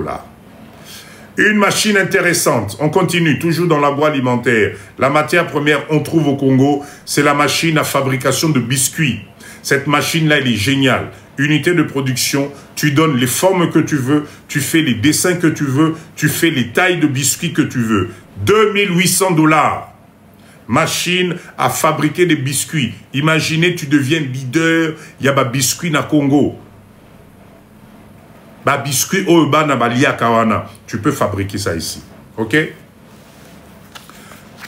Une machine intéressante. On continue, toujours dans l'agroalimentaire. La matière première, on trouve au Congo, c'est la machine à fabrication de biscuits. Cette machine-là, elle est géniale. Unité de production, tu donnes les formes que tu veux, tu fais les dessins que tu veux, tu fais les tailles de biscuits que tu veux. 2800 $. Machine à fabriquer des biscuits. Imaginez, tu deviens leader, il y a des biscuits na Congo. Des biscuits au na balia kawana. Tu peux fabriquer ça ici. OK?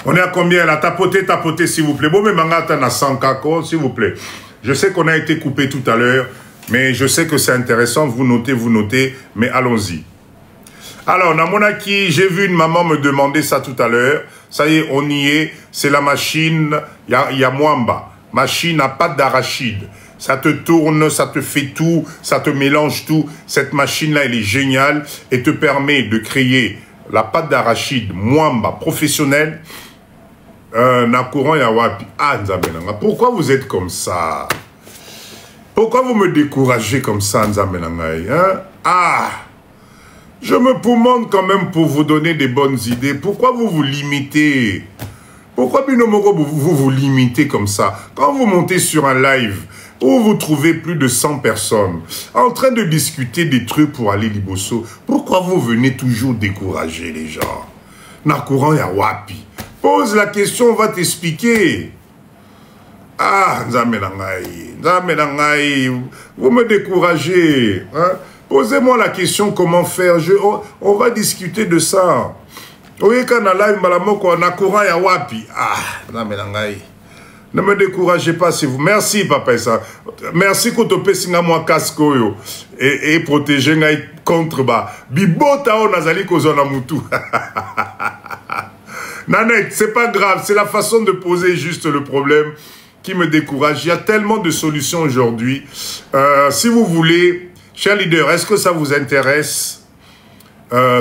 On est à combien là? Tapotez, s'il vous plaît. Bon, mais mangata na 100 kako, s'il vous plaît. Je sais qu'on a été coupé tout à l'heure. Mais je sais que c'est intéressant, vous notez, mais allons-y. Alors, Namonaki, j'ai vu une maman me demander ça tout à l'heure. Ça y est, on y est. C'est la machine, il y a Mwamba. Machine à pâte d'arachide. Ça te tourne, ça te fait tout, ça te mélange tout. Cette machine-là, elle est géniale et te permet de créer la pâte d'arachide Mwamba professionnelle. Nakuran Yawapi. Ah, Nzamenanga, pourquoi vous êtes comme ça? Pourquoi vous me découragez comme ça, Nzamenangaï, hein? Ah, je me poumonne quand même pour vous donner des bonnes idées. Pourquoi vous vous limitez? Pourquoi Binomoro vous limitez comme ça? Quand vous montez sur un live où vous trouvez plus de 100 personnes en train de discuter des trucs pour aller Liboso, pourquoi vous venez toujours décourager les gens? Nakuran Yawapi. Pose la question, on va t'expliquer. Ah, Nzamenangaï, vous me découragez. Hein? Posez-moi la question, comment faire. On va discuter de ça. Oui, quand on a live, on a courant ya wapi. Ah, Nzamenangaï. Ne me découragez pas, s'il vous plaît. Merci, papa. Ça. Merci que tu singa moi casque et protéger contre bas. Bibota o nazali kozona mutu. Nanette, c'est pas grave. C'est la façon de poser juste le problème qui me décourage. Il y a tellement de solutions aujourd'hui. Si vous voulez, cher leader, est-ce que ça vous intéresse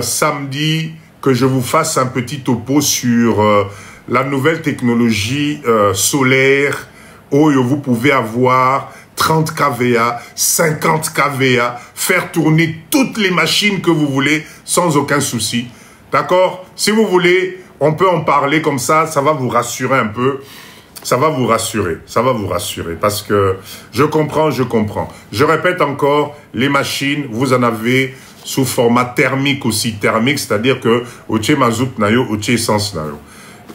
samedi que je vous fasse un petit topo sur la nouvelle technologie solaire où vous pouvez avoir 30 kVA, 50 kVA, faire tourner toutes les machines que vous voulez sans aucun souci. D'accord? Si vous voulez, on peut en parler comme ça, ça va vous rassurer un peu. Ça va vous rassurer, parce que je comprends. Je répète encore, les machines, vous en avez sous format thermique aussi, c'est-à-dire que oche mazout nayo, oche essence nayo.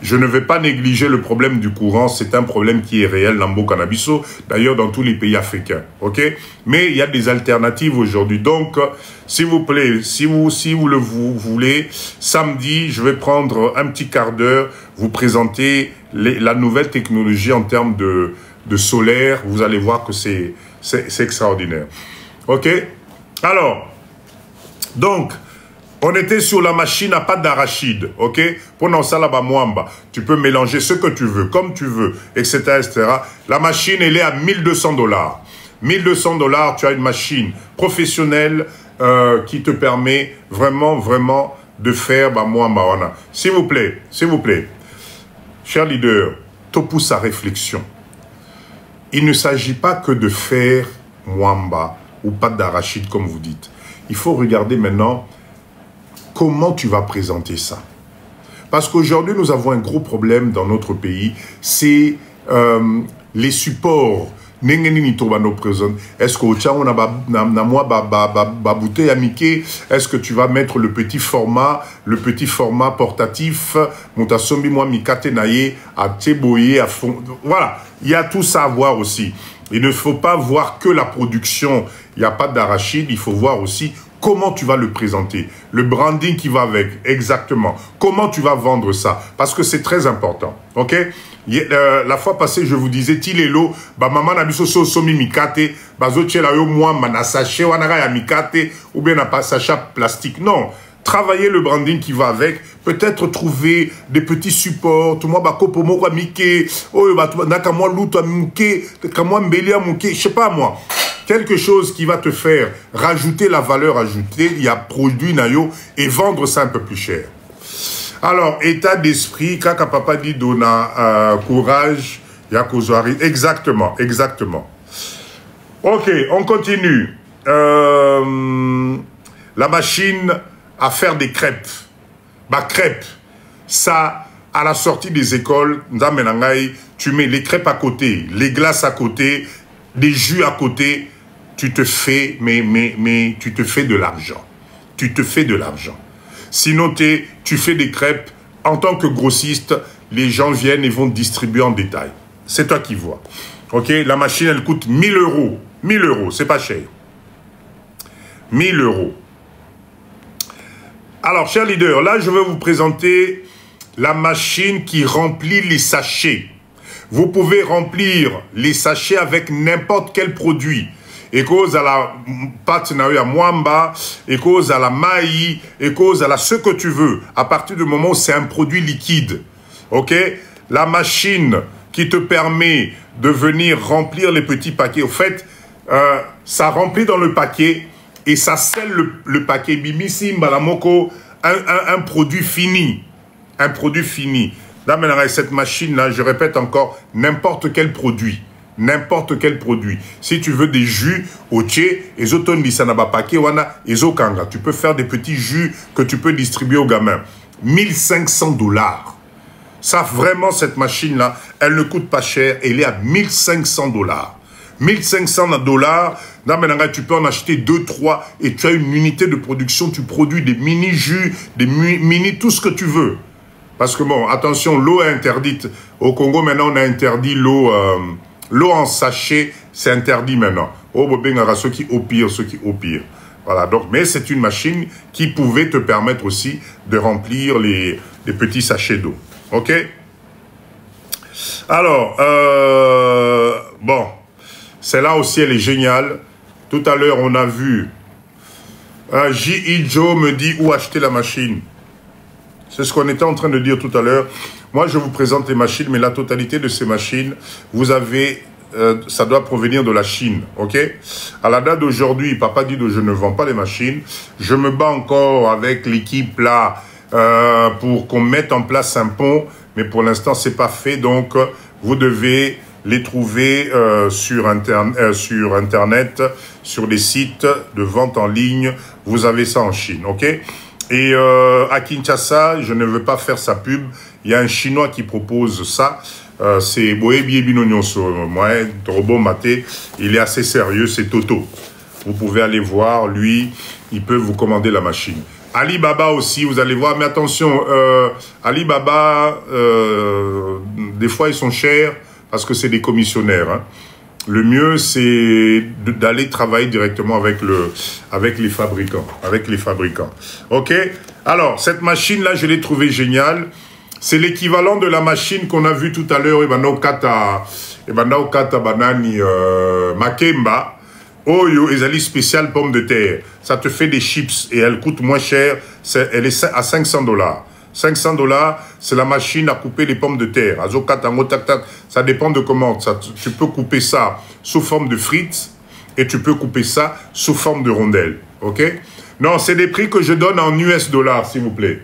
Je ne vais pas négliger le problème du courant, c'est un problème qui est réel dans Mbo Cannabiso, d'ailleurs dans tous les pays africains, ok? Mais il y a des alternatives aujourd'hui, donc s'il vous plaît, si vous voulez, samedi, je vais prendre un petit quart d'heure, vous présenter la nouvelle technologie en termes de solaire, vous allez voir que c'est extraordinaire. Ok? Alors, donc, on était sur la machine à pâte d'arachide, ok? Pendant ça, là-bas, Mwamba, tu peux mélanger ce que tu veux, comme tu veux, etc., etc. La machine, elle est à 1200 $. 1200 $, tu as une machine professionnelle qui te permet vraiment, vraiment de faire Mwamba. S'il vous plaît, cher leader, te pousse à réflexion. Il ne s'agit pas que de faire Mwamba ou pâte d'arachide, comme vous dites. Il faut regarder maintenant comment tu vas présenter ça. Parce qu'aujourd'hui, nous avons un gros problème dans notre pays, c'est les supports. Est-ce est-ce que tu vas mettre le petit format portatif, voilà, il y a tout ça à voir aussi. Il ne faut pas voir que la production, il n'y a pas d'arachide, il faut voir aussi comment tu vas le présenter, le branding qui va avec, exactement. Comment tu vas vendre ça, parce que c'est très important, ok? La fois passée, je vous disais, Tilelo, maman n'a biso somi mikate, bazochela yo moi mana sachet wanara ya mikate ou bien pas sachet plastique. Non, travailler le branding qui va avec, peut-être trouver des petits supports, tout le monde bako pomo kwa mike, oh naka moi luto mike, kamwa mbelia mike, je sais pas moi. Quelque chose qui va te faire rajouter la valeur ajoutée, il y a produit nayo et vendre ça un peu plus cher. Alors, état d'esprit, kaka papa dit dona courage, yakozwari. Exactement, exactement. Ok, on continue. La machine à faire des crêpes. Bah, crêpes, ça, à la sortie des écoles, tu mets les crêpes à côté, les glaces à côté, des jus à côté, tu te fais, mais tu te fais de l'argent. Tu te fais de l'argent. Sinon, tu fais des crêpes, en tant que grossiste, les gens viennent et vont distribuer en détail. C'est toi qui vois. Ok, la machine, elle coûte 1000 €. 1000 €, c'est pas cher. 1000 €. Alors, cher leader, là, je vais vous présenter la machine qui remplit les sachets. Vous pouvez remplir les sachets avec n'importe quel produit. Et cause à la pâte à Mwamba, et cause à la maï, et cause à la ce que tu veux. À partir du moment où c'est un produit liquide. Ok? La machine qui te permet de venir remplir les petits paquets. Au fait, ça remplit dans le paquet et ça scelle le paquet. Bimisi Mbalamoko, un produit fini. Un produit fini. Là, maintenant, cette machine-là, je répète encore, n'importe quel produit. N'importe quel produit. Si tu veux des jus au tché, tu peux faire des petits jus que tu peux distribuer aux gamins. 1500 $. Ça, vraiment, cette machine-là, elle ne coûte pas cher. Elle est à 1500 $. 1500 $, tu peux en acheter 2, 3 et tu as une unité de production. Tu produis des mini-jus, des mini tout ce que tu veux. Parce que bon, attention, l'eau est interdite. Au Congo, maintenant, on a interdit l'eau... L'eau en sachet, c'est interdit maintenant. Oh, ceux qui opirent, ceux qui opirent. Voilà, donc, mais c'est une machine qui pouvait te permettre aussi de remplir les petits sachets d'eau. Ok? Alors, bon, celle-là aussi, elle est géniale. Tout à l'heure, on a vu J.I. Joe me dit où acheter la machine. C'est ce qu'on était en train de dire tout à l'heure. Moi, je vous présente les machines, mais la totalité de ces machines, vous avez, ça doit provenir de la Chine, ok? À la date d'aujourd'hui, papa dit que je ne vends pas les machines. Je me bats encore avec l'équipe là pour qu'on mette en place un pont, mais pour l'instant, c'est pas fait. Donc, vous devez les trouver sur Internet, sur des sites de vente en ligne. Vous avez ça en Chine, ok? Et à Kinshasa, je ne veux pas faire sa pub. Il y a un Chinois qui propose ça. C'est Boebi Binonyonso. Moi, Robot Maté, il est assez sérieux, c'est Toto. Vous pouvez aller voir, lui, il peut vous commander la machine. Alibaba aussi, vous allez voir. Mais attention, Alibaba, des fois, ils sont chers parce que c'est des commissionnaires. Hein. Le mieux, c'est d'aller travailler directement avec les fabricants. Ok. Alors, cette machine-là, je l'ai trouvée géniale. C'est l'équivalent de la machine qu'on a vue tout à l'heure, banani Makemba. Oyo, ezali spécial pomme de terre. Ça te fait des chips et elle coûte moins cher. Elle est à $500. $500, c'est la machine à couper les pommes de terre. Ça dépend de comment. Tu peux couper ça sous forme de frites et tu peux couper ça sous forme de rondelles. Ok? Non, c'est des prix que je donne en US dollars, s'il vous plaît.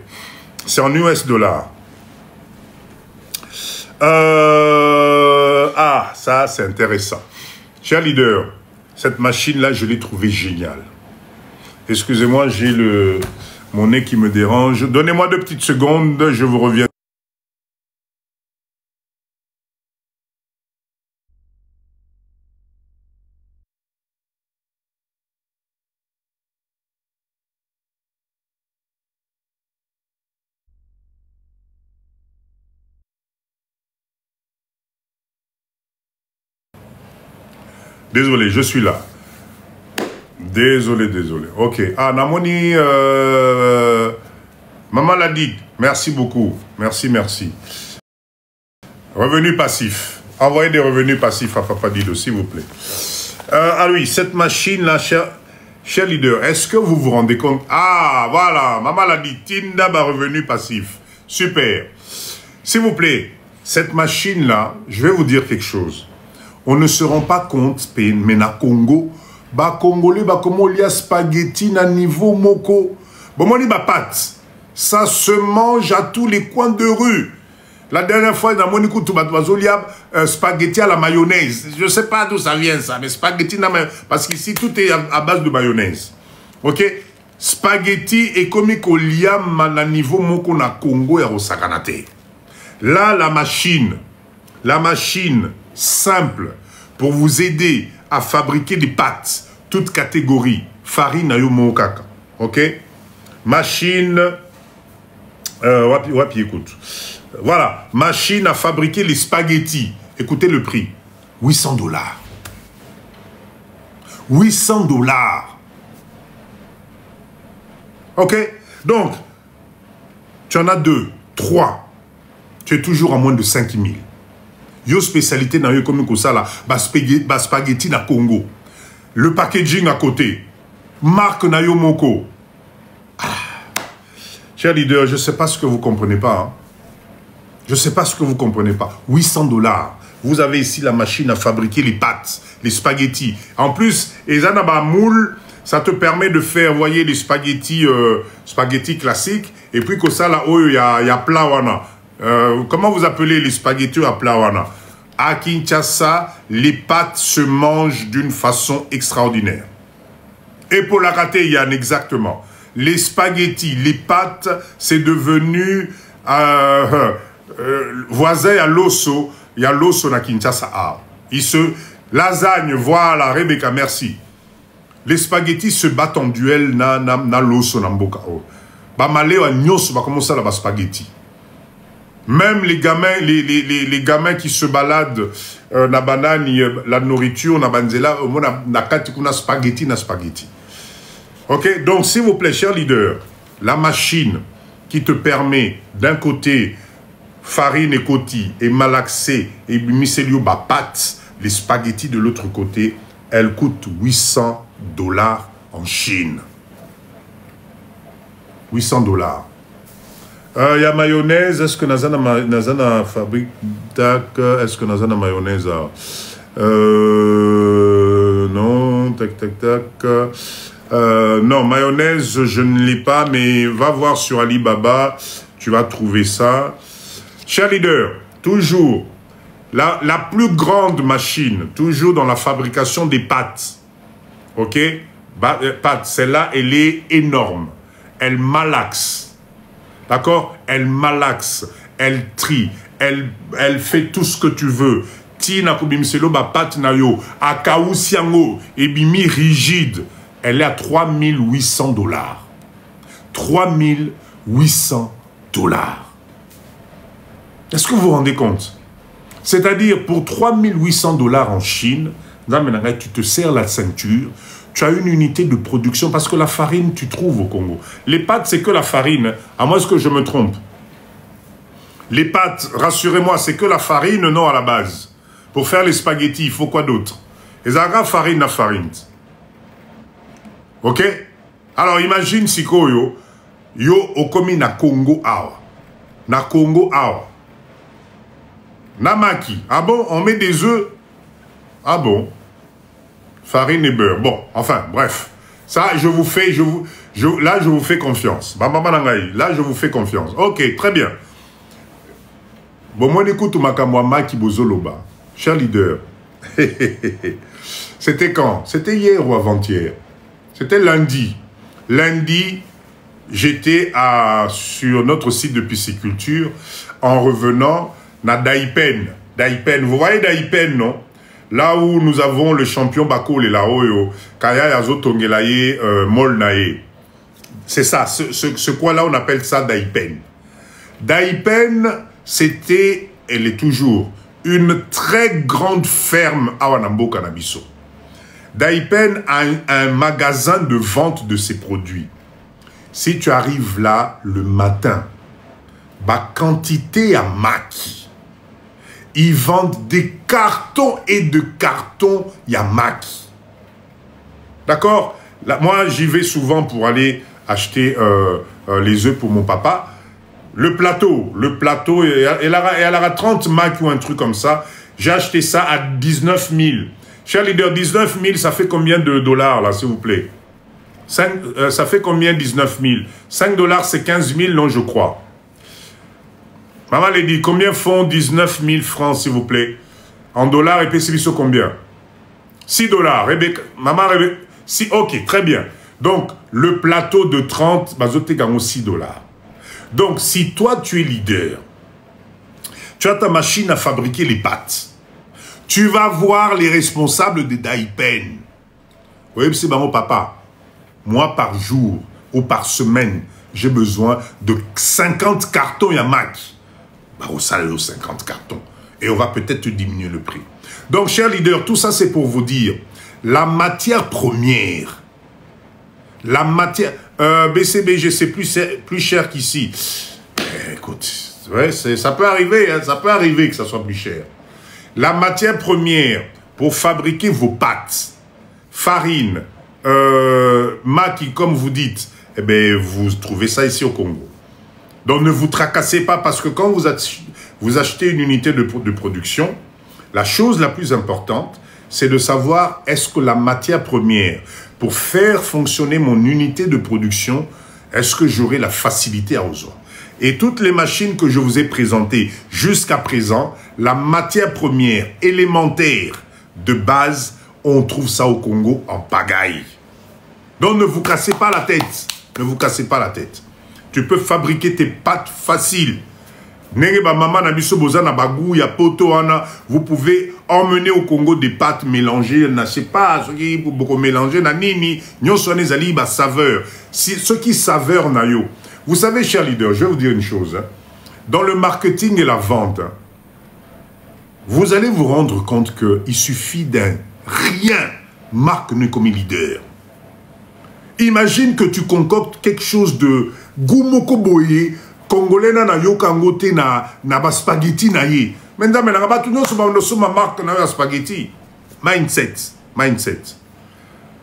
C'est en US dollars. Ah, ça, c'est intéressant. Cher leader, cette machine-là, je l'ai trouvée géniale. Excusez-moi, j'ai mon nez qui me dérange. Donnez-moi 2 petites secondes, je vous reviens. Désolé, je suis là. Désolé. Ok. Ah, Namoni, Maman l'a dit. Merci beaucoup. Merci. Revenu passif. Envoyez des revenus passifs à Papa Dido, s'il vous plaît. Ah oui, cette machine-là, cher leader, est-ce que vous vous rendez compte? Ah, voilà, Maman l'a dit. Tinda, revenu passif. Super. S'il vous plaît, cette machine-là, je vais vous dire quelque chose. On ne se rend pas compte, mais na Congo, Congolais, comment il y a spaghetti na niveau moko. Bon, moi, pâte. Ça se mange à tous les coins de rue. La dernière fois, dans mon écoute, il y a spaghetti à la mayonnaise. Je ne sais pas d'où ça vient, ça, mais spaghetti, parce qu'ici, tout est à base de mayonnaise. Ok? Spaghetti et comme il y a na niveau moko na Congo et au Sakanate. Là, la machine simple pour vous aider à fabriquer des pâtes, toutes catégories, farine à yomokaka, ok? Machine, wapi, écoute. Voilà, machine à fabriquer les spaghettis. Écoutez le prix, $800. $800. Ok? Donc, tu en as 2, 3. Tu es toujours à moins de 5 000. Yo spécialité dans yo comme ça là, spaghetti na Congo. Le packaging à côté. Marque na yo moko. Ah. Cher leader, je ne sais pas ce que vous comprenez pas. Hein. Je ne sais pas ce que vous comprenez pas. $800. Vous avez ici la machine à fabriquer les pâtes, les spaghettis. En plus, ezana moule, ça te permet de faire, vous voyez, les spaghettis classiques. Et puis que ça là, il y a plat wana. Comment vous appelez les spaghettis à plat wana? À Kinshasa, les pâtes se mangent d'une façon extraordinaire. Et pour la rater, Yann, exactement. Les spaghettis, les pâtes, c'est devenu voisin à l'osso. Il y a l'osso à Kinshasa. Lasagne, voilà, Rebecca, merci. Les spaghettis se battent en duel na l'osso na mboka. Ba malé wa nyos ba comment ça la spaghetti. Même les gamins qui se baladent na banani la nourriture na banzela na kati kuna spaghetti. OK, donc s'il vous plaît cher leader, la machine qui te permet d'un côté farine et koti et malaxé et micelio ba pâte, les spaghettis de l'autre côté, elle coûte $800 en Chine. $800. Il y a mayonnaise. Est-ce que Nazana fabrique est-ce que Nazana mayonnaise non, non, mayonnaise, je ne l'ai pas, mais va voir sur Alibaba, tu vas trouver ça. Cher leader, toujours, la plus grande machine, toujours dans la fabrication des pâtes. Ok? Pâtes, celle-là, elle est énorme. Elle malaxe. D'accord? Elle malaxe, elle trie, elle fait tout ce que tu veux. Tina kubimselo ba pat na yo, akaousiango, et bimi rigide. Elle est à $3 800. $3 800. Est-ce que vous vous rendez compte? C'est-à-dire, pour $3 800 en Chine, tu te serres la ceinture, tu as une unité de production, parce que la farine, tu trouves au Congo. Les pâtes, c'est que la farine, à moins que je me trompe. Les pâtes, rassurez-moi, c'est que la farine, non, à la base. Pour faire les spaghettis, il faut quoi d'autre? Les agra farine na farine. Ok? Alors imagine si yo okomi na Congo awa. Na Congo awa. Namaki. Ah bon, on met des œufs. Ah bon. Farine et beurre. Bon, enfin, bref. Ça, je vous fais confiance. Là, je vous fais confiance. Ok, très bien. Bon, moi, écoute, Maki Bozoloba. Cher leader. C'était quand? C'était hier ou avant-hier? C'était lundi. Lundi, j'étais sur notre site de pisciculture en revenant à Daipen. Daipen, vous voyez Daipen, non? Là où nous avons le champion Bako et Laoyo, Kaya Yazo Tongelaye, Molnaye. C'est ça, ce coin-là, on appelle ça Daipen. Daipen, c'était, elle est toujours, une très grande ferme à Wanambo Canabiso. Daipen a un magasin de vente de ses produits. Si tu arrives là le matin, bah quantité à maki. Ils vendent des cartons et de cartons Yamaki. D'accord? Moi, j'y vais souvent pour aller acheter les œufs pour mon papa. Le plateau, elle aura 30 Maki ou un truc comme ça. J'ai acheté ça à 19 000. Cher leader, 19 000, ça fait combien de dollars, là, s'il vous plaît? Ça fait combien 19 000? 5 dollars, c'est 15 000, non, je crois. Maman l'a dit, combien font 19 000 francs, s'il vous plaît? En dollars, et puis c'est combien? 6 dollars. Rebecca, maman, Rebecca, si, ok, très bien. Donc, le plateau de 30, bazote gagne 6 dollars. Donc, si toi, tu es leader, tu as ta machine à fabriquer les pâtes, tu vas voir les responsables de Daipen. Oui, c'est mon papa. Moi, par jour ou par semaine, j'ai besoin de 50 cartons Yamaki. Bah, au salaire, 50 cartons. Et on va peut-être diminuer le prix. Donc, chers leaders, tout ça, c'est pour vous dire, la matière première, BCBG, c'est plus cher qu'ici. Écoute, ouais, ça peut arriver, hein, ça peut arriver que ça soit plus cher. La matière première pour fabriquer vos pâtes, farine, maki, comme vous dites, eh bien, vous trouvez ça ici au Congo. Donc, ne vous tracassez pas parce que quand vous achetez une unité de production, la chose la plus importante, c'est de savoir est-ce que la matière première, pour faire fonctionner mon unité de production, est-ce que j'aurai la facilité à besoin? Et toutes les machines que je vous ai présentées jusqu'à présent, la matière première élémentaire de base, on trouve ça au Congo en pagaille. Donc ne vous cassez pas la tête. Ne vous cassez pas la tête. Tu peux fabriquer tes pâtes faciles. Vous pouvez emmener au Congo des pâtes mélangées, je ne sais pas, ce qui beaucoup mélanger, saveur. Ce qui saveur nayo. Vous savez, cher leader, je vais vous dire une chose. Hein. Dans le marketing et la vente, hein, vous allez vous rendre compte qu'il suffit d'un rien marque comme leader. Imagine que tu concoctes quelque chose de Goumoko Boye, Congolais na yokangote na ba spaghetti na ye. Maintenant, mais là-bas, tout le monde se marque na spaghetti. Mindset.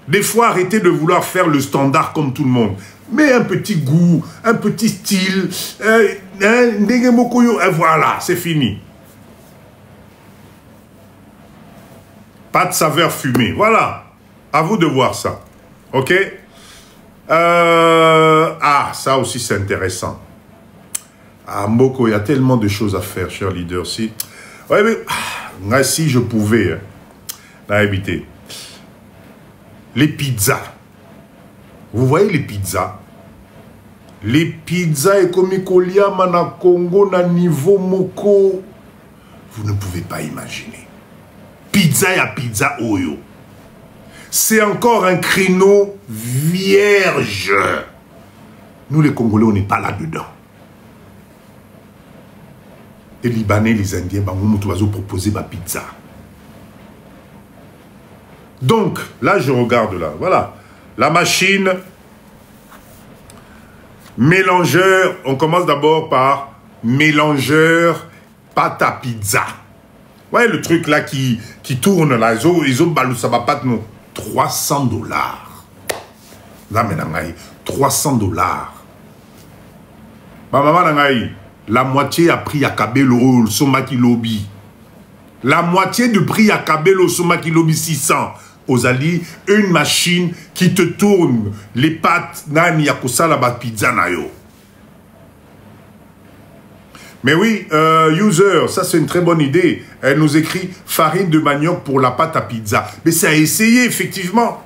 Des fois, arrêtez de vouloir faire le standard comme tout le monde. Mais un petit goût, un petit style, voilà, c'est fini. Pas de saveur fumée. Voilà. À vous de voir ça. OK? Ça aussi, c'est intéressant. À Mboko, il y a tellement de choses à faire, cher leader. Si, ouais, mais, si je pouvais, éviter. Les pizzas. Vous voyez les pizzas? Les pizzas et comme Koliama na Congo na niveau moko. Vous ne pouvez pas imaginer. Pizza et pizza Oyo. C'est encore un créneau vierge. Nous les Congolais, on n'est pas là-dedans. Les Libanais, les Indiens, ils proposer ma pizza. Donc, là, je regarde là. Voilà. La machine, mélangeur, on commence d'abord par mélangeur pâte à pizza. Ouais, le truc là qui tourne là, ils ont balou, ça va pas de nous. 300 $. Là, maintenant, 300 $. Ma maman, la moitié a pris à Kabelo, le Somaki Lobby. La moitié du prix à Kabelo, Somaki Lobby 600. Aux alliés, une machine qui te tourne les pâtes, nani yakusa la pizza na yo. Mais oui, user, ça c'est une très bonne idée. Elle nous écrit farine de manioc pour la pâte à pizza. Mais c'est à essayer, effectivement.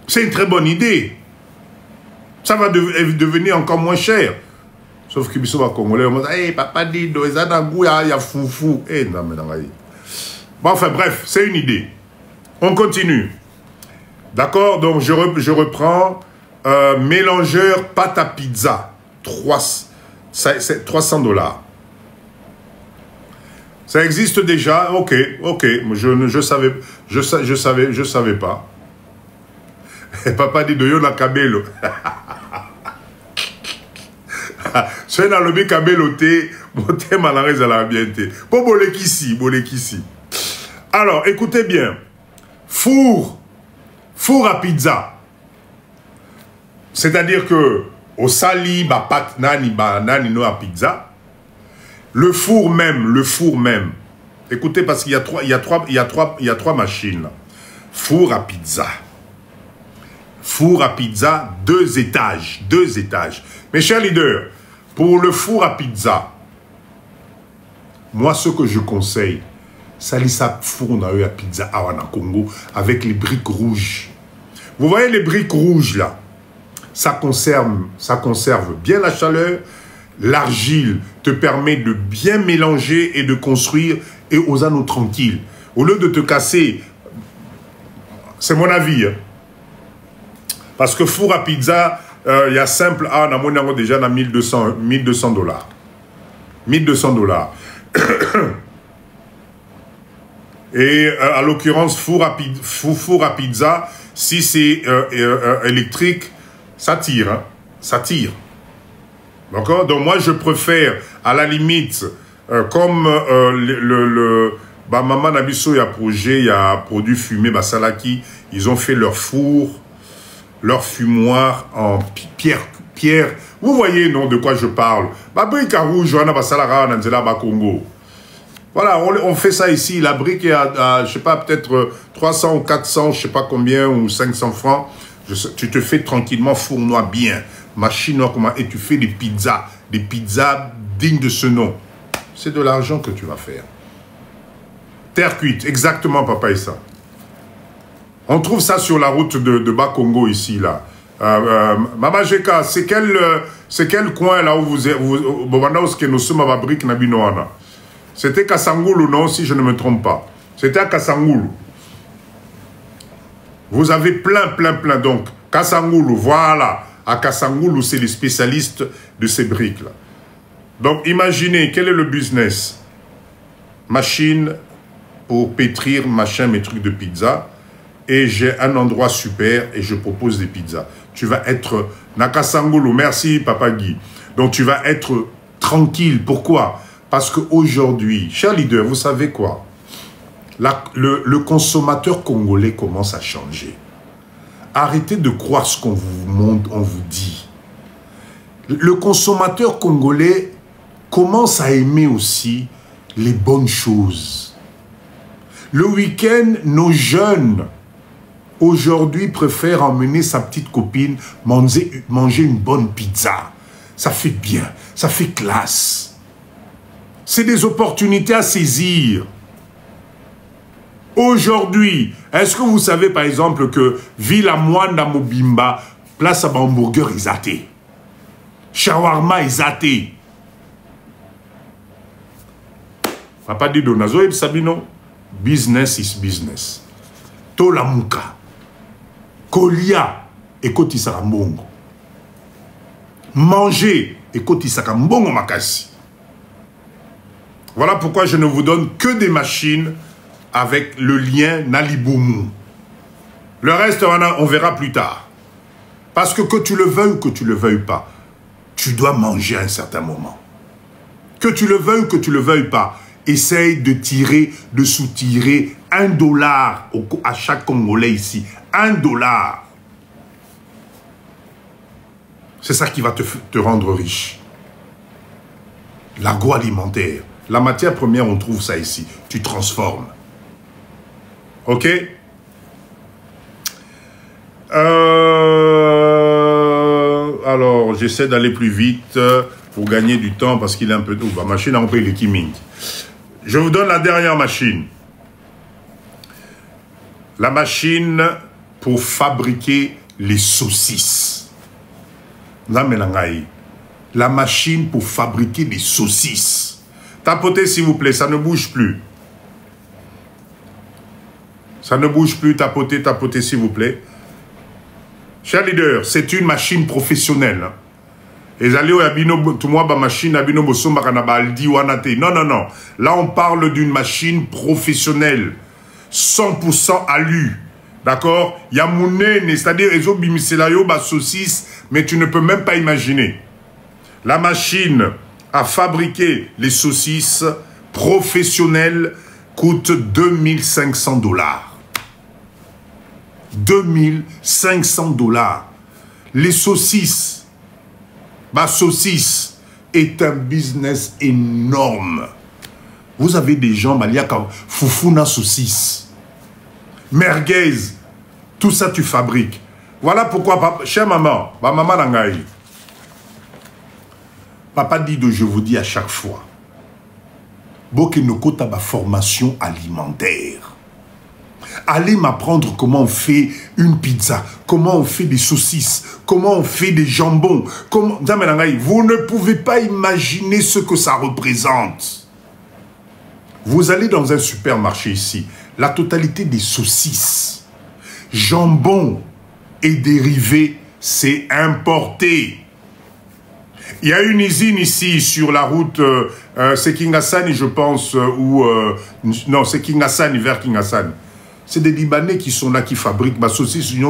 C'est une très bonne idée. Ça va devenir encore moins cher. Sauf que Bissot va congolais, on va dire, hey, papa dit, il y a foufou. Eh, non, mais non, bon, enfin, bref, c'est une idée. On continue. D'accord? Donc, je reprends. Mélangeur pâte à pizza. 300 $. Ça existe déjà. Ok. Je savais pas. Et papa dit de yo na kabelo. C'est dans le kabelo te. Monté malaise à la bienté. Pour bolekisi. Alors, écoutez bien. Four à pizza. C'est-à-dire que au sali, ba pat nani no à pizza. Le four même. Écoutez, parce qu'il y a trois machines. Four à pizza. Four à pizza, 2 étages. Mes chers leaders, pour le four à pizza, moi, ce que je conseille, salissa four à pizza à Congo avec les briques rouges. Vous voyez les briques rouges là? Ça conserve bien la chaleur. L'argile te permet de bien mélanger et de construire et aux anneaux tranquilles. Au lieu de te casser, c'est mon avis. Hein. Parce que four à pizza, il y a simple, on a déjà dans 1200 $. 1200 $. Et à l'occurrence, four à pizza, si c'est électrique, ça tire. Hein, ça tire. D'accord? Donc moi, je préfère, à la limite, comme Maman Nabiso, il y a projet, il y a produit fumé, Salaki, ils ont fait leur four, leur fumoir en pierre. Vous voyez, non, de quoi je parle? Brique à rouge, Johanna Basalara, Nanzela, Bakongo. Voilà, on fait ça ici. La brique est à je sais pas, peut-être 300 ou 400, je sais pas combien, ou 500 francs. Tu te fais tranquillement fournois bien, machine noire, comment, et tu fais des pizzas dignes de ce nom. C'est de l'argent que tu vas faire. Terre cuite, exactement, papa et ça. On trouve ça sur la route de Bas-Congo, ici, là. Mama Jeka, c'est quel coin, là, où vous êtes, c'était Kassangoulou, non, si je ne me trompe pas. C'était à Kassangoulou. Vous avez plein. Donc, Kassangoulou, voilà. À Kassangoulou, c'est les spécialistes de ces briques-là. Donc, imaginez, quel est le business? Machine pour pétrir, machin, mes trucs de pizza. Et j'ai un endroit super et je propose des pizzas. Tu vas être... Nakassangoulou, merci, Papa Guy. Donc, tu vas être tranquille. Pourquoi? Parce qu'aujourd'hui, chers leaders, vous savez quoi? Le consommateur congolais commence à changer. Arrêtez de croire ce qu'on vous montre, on vous dit. Le consommateur congolais commence à aimer aussi les bonnes choses. Le week-end, nos jeunes, aujourd'hui, préfèrent emmener sa petite copine manger une bonne pizza. Ça fait bien, ça fait classe. C'est des opportunités à saisir. Aujourd'hui, est-ce que vous savez par exemple que Villa Mwanda Mobimba, place à hamburger isaté, shawarma isaté. Papa dit Donazo et Sabino, business is business. Tola Muka, Kolia et Kotisaka Mbongo. Manger et Kotisaka Mbongo Makasi. Voilà pourquoi je ne vous donne que des machines avec le lien Naliboumou. Le reste, on verra plus tard. Parce que tu le veuilles ou que tu ne le veuilles pas, tu dois manger à un certain moment. Que tu le veuilles ou que tu le veuilles pas, essaye de tirer, de soutirer $1 à chaque Congolais ici. $1. C'est ça qui va te rendre riche. L'agroalimentaire. La matière première, on trouve ça ici. Tu transformes. Ok? Alors, j'essaie d'aller plus vite pour gagner du temps parce qu'il est un peu... Oh, ma machine a employé les Kiming. Je vous donne la dernière machine. La machine pour fabriquer les saucisses. La machine pour fabriquer les saucisses. Tapotez s'il vous plaît, ça ne bouge plus. Ça ne bouge plus, tapotez, tapotez s'il vous plaît. Cher leader, c'est une machine professionnelle. Et allez tout moi machine non, non, non. Là, on parle d'une machine professionnelle. 100% alu. D'accord? Il y a mounen, c'est-à-dire, ils ont bimiselayo, saucisse, mais tu ne peux même pas imaginer. La machine à fabriquer les saucisses professionnelles coûte $2500. $2500. Les saucisses, saucisse est un business énorme. Vous avez des gens, comme Foufouna saucisse, merguez, tout ça tu fabriques. Voilà pourquoi, papa, chère maman, maman Nangaï, Papa Dido, je vous dis à chaque fois, Bokenoko taba formation alimentaire. Allez m'apprendre comment on fait une pizza, comment on fait des saucisses, comment on fait des jambons. Comment... Vous ne pouvez pas imaginer ce que ça représente. Vous allez dans un supermarché ici, la totalité des saucisses, jambons et dérivés, c'est importé. Il y a une usine ici sur la route, c'est Kingasani je pense, ou... non, c'est Kingasani, vers Kingasani. C'est des Libanais qui sont là, qui fabriquent ma saucisse, des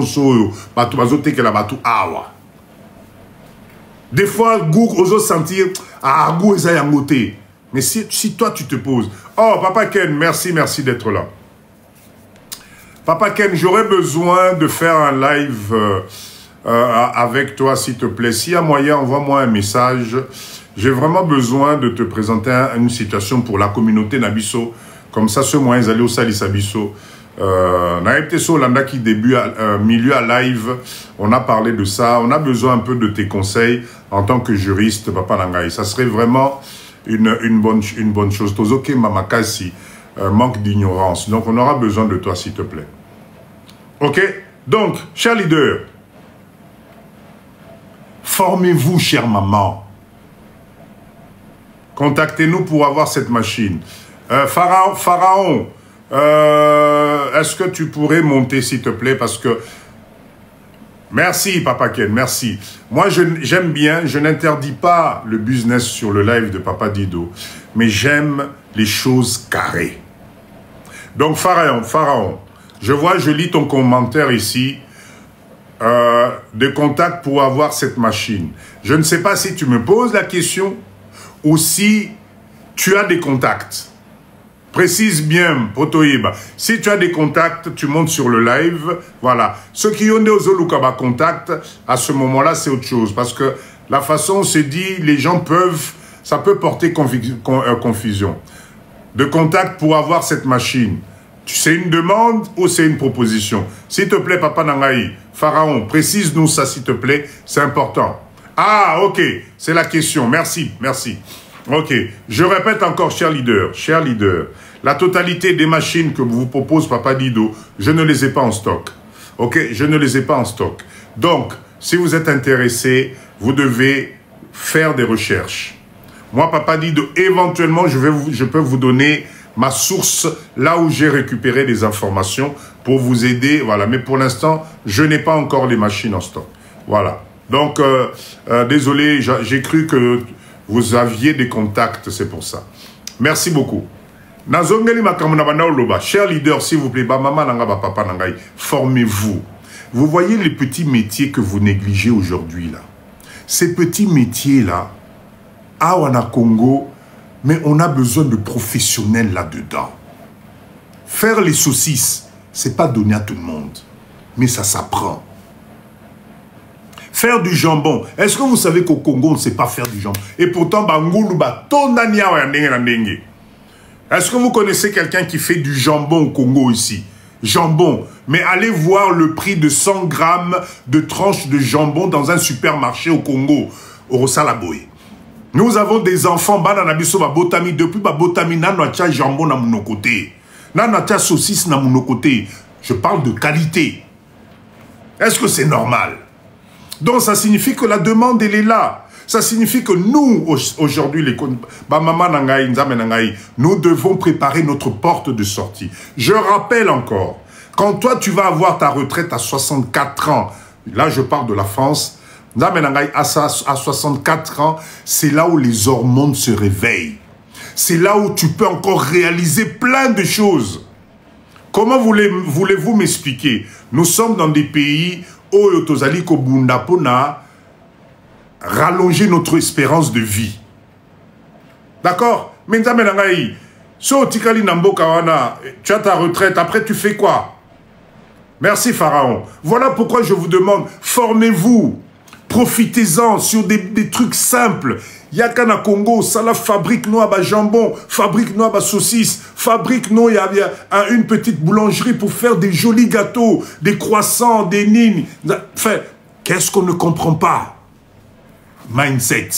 fois, goût, aux autres sentir, ah, goût, ils ont goûté. Mais si toi, tu te poses, oh, Papa Ken, merci d'être là. Papa Ken, j'aurais besoin de faire un live avec toi, s'il te plaît. S'il y a moyen, envoie-moi un message. J'ai vraiment besoin de te présenter une situation pour la communauté Nabiso. Comme ça, ce moyen, ils allaient au Salis Abisso. Qui début milieu à live, on a parlé de ça, on a besoin un peu de tes conseils en tant que juriste, Papa Nangaï. Ça serait vraiment une bonne chose. Tozoke Mamakasi, manque d'ignorance. Donc on aura besoin de toi, s'il te plaît. Ok? Donc, cher leader, formez-vous, chère maman. Contactez-nous pour avoir cette machine. Pharaon, est-ce que tu pourrais monter, s'il te plaît, parce que... Merci, Papa Ken, merci. Moi, j'aime bien, je n'interdis pas le business sur le live de Papa Dido, mais j'aime les choses carrées. Donc, Pharaon, je lis ton commentaire ici, de contact pour avoir cette machine. Je ne sais pas si tu me poses la question ou si tu as des contacts. Précise bien, Protoïba. Si tu as des contacts, tu montes sur le live. Voilà. Ceux qui ont des Ozolukaba contacts, à ce moment-là, c'est autre chose. Parce que la façon, on se dit, les gens peuvent, ça peut porter confusion. De contact pour avoir cette machine. C'est une demande ou c'est une proposition? S'il te plaît, Papa Nangaï, Pharaon, précise-nous ça, s'il te plaît. C'est important. Ah, ok. C'est la question. Merci, merci. Ok, je répète encore, cher leader, la totalité des machines que vous propose Papa Dido, je ne les ai pas en stock. Ok, je ne les ai pas en stock. Donc, si vous êtes intéressé, vous devez faire des recherches. Moi, Papa Dido, éventuellement, je peux vous donner ma source, là où j'ai récupéré des informations pour vous aider. Voilà, mais pour l'instant, je n'ai pas encore les machines en stock. Voilà. Donc, désolé, j'ai cru que... vous aviez des contacts, c'est pour ça. Merci beaucoup. Cher leader, s'il vous plaît, formez-vous. Vous voyez les petits métiers que vous négligez aujourd'hui, là. Ces petits métiers-là, à Wana Congo, Mais on a besoin de professionnels là-dedans. Faire les saucisses, c'est pas donné à tout le monde. Mais ça s'apprend. Faire du jambon. Est-ce que vous savez qu'au Congo, on ne sait pas faire du jambon? Et pourtant, est-ce que vous connaissez quelqu'un qui fait du jambon au Congo ici? Jambon. Mais allez voir le prix de 100 grammes de tranches de jambon dans un supermarché au Congo, au Rosalaboye. Nous avons des enfants, botami, depuis botami, nanoacha jambon na mon côté. Nanoacha saucisse na mon côté. Je parle de qualité. Est-ce que c'est normal? Donc ça signifie que la demande, elle est là. Ça signifie que nous, aujourd'hui, nous devons préparer notre porte de sortie. Je rappelle encore, quand toi, tu vas avoir ta retraite à 64 ans, là, je parle de la France, à 64 ans, c'est là où les hormones se réveillent. C'est là où tu peux encore réaliser plein de choses. Comment voulez-vous m'expliquer? Nous sommes dans des pays où Yotozali Kobundapona rallonger notre espérance de vie. D'accord? Mais tu as ta retraite, après tu fais quoi? Merci Pharaon. Voilà pourquoi je vous demande, formez-vous. Profitez-en sur des trucs simples. Yakana Congo, ça la fabrique nous à jambon, fabrique nous à saucisse, fabrique nous à une petite boulangerie pour faire des jolis gâteaux, des croissants, des nines. Enfin, qu'est-ce qu'on ne comprend pas? Mindset.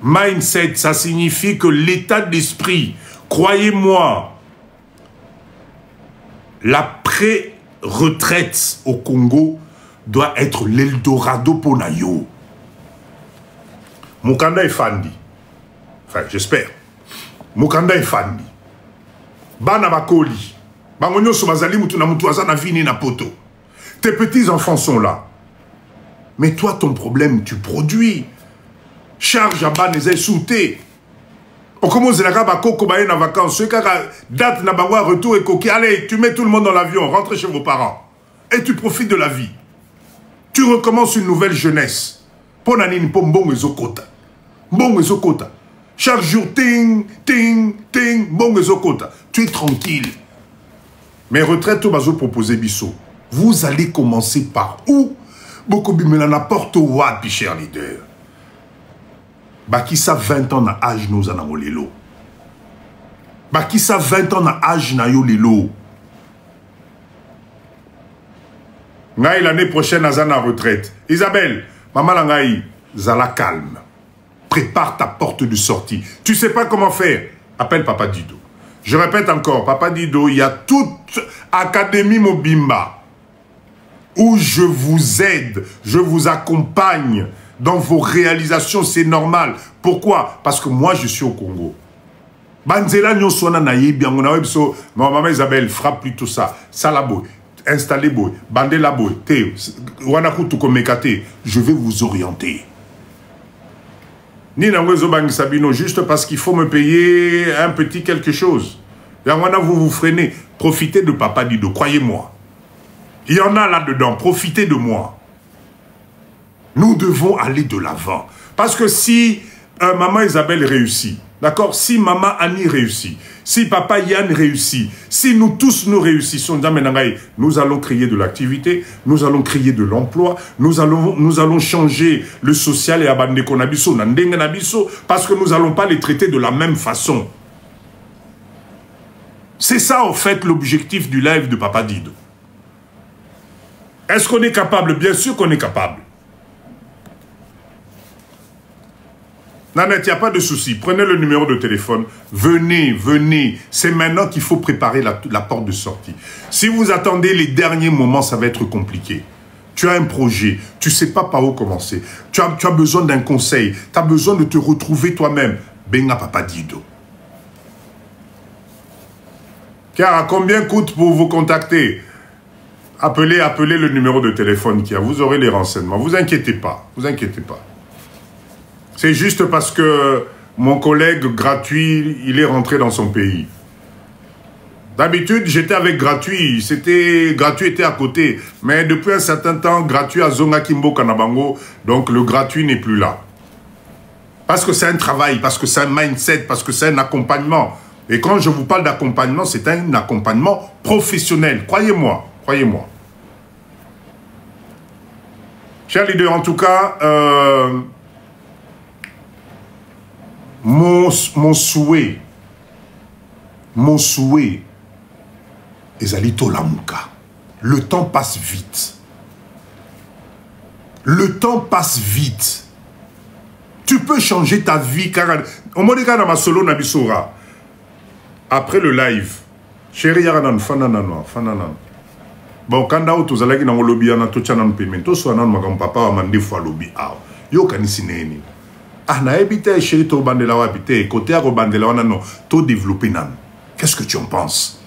Mindset, ça signifie que l'état d'esprit, croyez-moi, la pré-retraite au Congo doit être l'Eldorado pour Nayo. Mukanda est fandi. Enfin, j'espère. Mukanda est fandi. Bana bakoli. Bangonyo somazali mutu na mutu azana vini na poto. Tes petits-enfants sont là. Mais toi, ton problème, tu produis. Charge à bas les souté. On commence à la vacances. Date na bagua retour et coquille. Allez, tu mets tout le monde dans l'avion, rentre chez vos parents. Et tu profites de la vie. Tu recommences une nouvelle jeunesse. Ponanini pom bon ezokota. Bon ezokota. Chaque jour, ting, ting, ting, bon ezokota. Tu es tranquille. Mais retraite au bazo proposé bisso. Vous allez commencer par où? Beaucoup bimela n'importe où, cher leader. Bakisa 20 ans na âge nous en avons l'élo. Bakisa 20 ans na âge na yo l'élo. Ngaï l'année prochaine à la retraite. Isabelle, maman langaï, zala calme. Prépare ta porte de sortie. Tu sais pas comment faire? Appelle Papa Dido. Je répète encore, Papa Dido, il y a toute Académie Mobimba où je vous aide, je vous accompagne dans vos réalisations, c'est normal. Pourquoi? Parce que moi, je suis au Congo. Banzela nyosona na yebi, maman Isabelle, frappe plutôt ça. Salabo. Installez boy, bandez la boy, je vais vous orienter. Ni Sabino, juste parce qu'il faut me payer un petit quelque chose. Vous vous freinez. Profitez de Papa Dido, croyez-moi. Il y en a là-dedans, profitez de moi. Nous devons aller de l'avant. Parce que si maman Isabelle réussit, d'accord, si maman Annie réussit, si papa Yann réussit, si nous tous nous réussissons, nous allons créer de l'activité, nous allons créer de l'emploi, nous allons changer le social et abandonner Konabiso, parce que nous n'allons pas les traiter de la même façon. C'est ça, en fait, l'objectif du live de Papa Dido. Est-ce qu'on est capable? Bien sûr qu'on est capable. Nanette, il n'y a pas de souci. Prenez le numéro de téléphone. Venez, venez. C'est maintenant qu'il faut préparer la porte de sortie. Si vous attendez les derniers moments, ça va être compliqué. Tu as un projet. Tu ne sais pas par où commencer. Tu as besoin d'un conseil. Tu as besoin de te retrouver toi-même. Benga Papa Dido. Car combien coûte pour vous contacter? Appelez le numéro de téléphone qu'il y a. Vous aurez les renseignements. Vous inquiétez pas. Vous inquiétez pas. C'est juste parce que mon collègue Gratuit, il est rentré dans son pays. D'habitude, j'étais avec Gratuit. Gratuit était à côté. Mais depuis un certain temps, Gratuit a Zonga Kimbo Kanabango. Donc le Gratuit n'est plus là. Parce que c'est un travail, parce que c'est un mindset, parce que c'est un accompagnement. Et quand je vous parle d'accompagnement, c'est un accompagnement professionnel. Croyez-moi, croyez-moi. Chers leaders, en tout cas, mon souhait, Ezalito Lamuka. Le temps passe vite. Le temps passe vite. Tu peux changer ta vie, car après le live, chérie Yaranan, fanananan. Bon, quand tu as dit que lobby a tout chanan paiement, tout soit nan magam papa a mandé fois lobby ah. Yo kanisi neni. Ah na ebité chérie to bandela wa bité côté à bandela wana non, to développer nan. Qu'est-ce que tu en penses?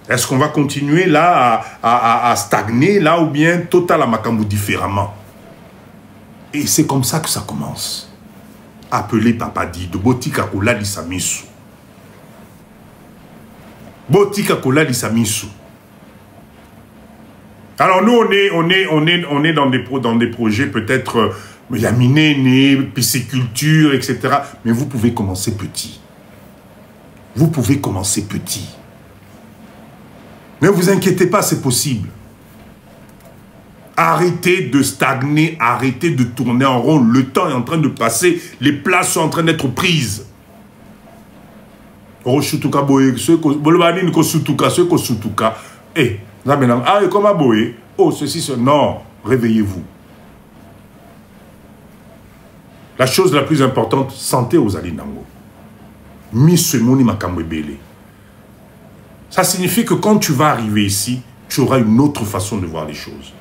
Est-ce qu'on va continuer là à stagner là ou bien total à makambu différemment? Et c'est comme ça que ça commence. Appelez Papa Di de Botika Kola di Samisu. Botika Kola di Samisu. Alors nous on est dans des projets peut-être yaminé, pisciculture, etc. Mais vous pouvez commencer petit. Vous pouvez commencer petit. Ne vous inquiétez pas, c'est possible. Arrêtez de stagner, arrêtez de tourner en rond. Le temps est en train de passer, les places sont en train d'être prises. Oh, Shutuka Boye, eh, ah, comment Boye? Oh, ceci, ce... Non, réveillez-vous. La chose la plus importante, santé aux Alinango. Missemoni Makambebele. Ça signifie que quand tu vas arriver ici, tu auras une autre façon de voir les choses.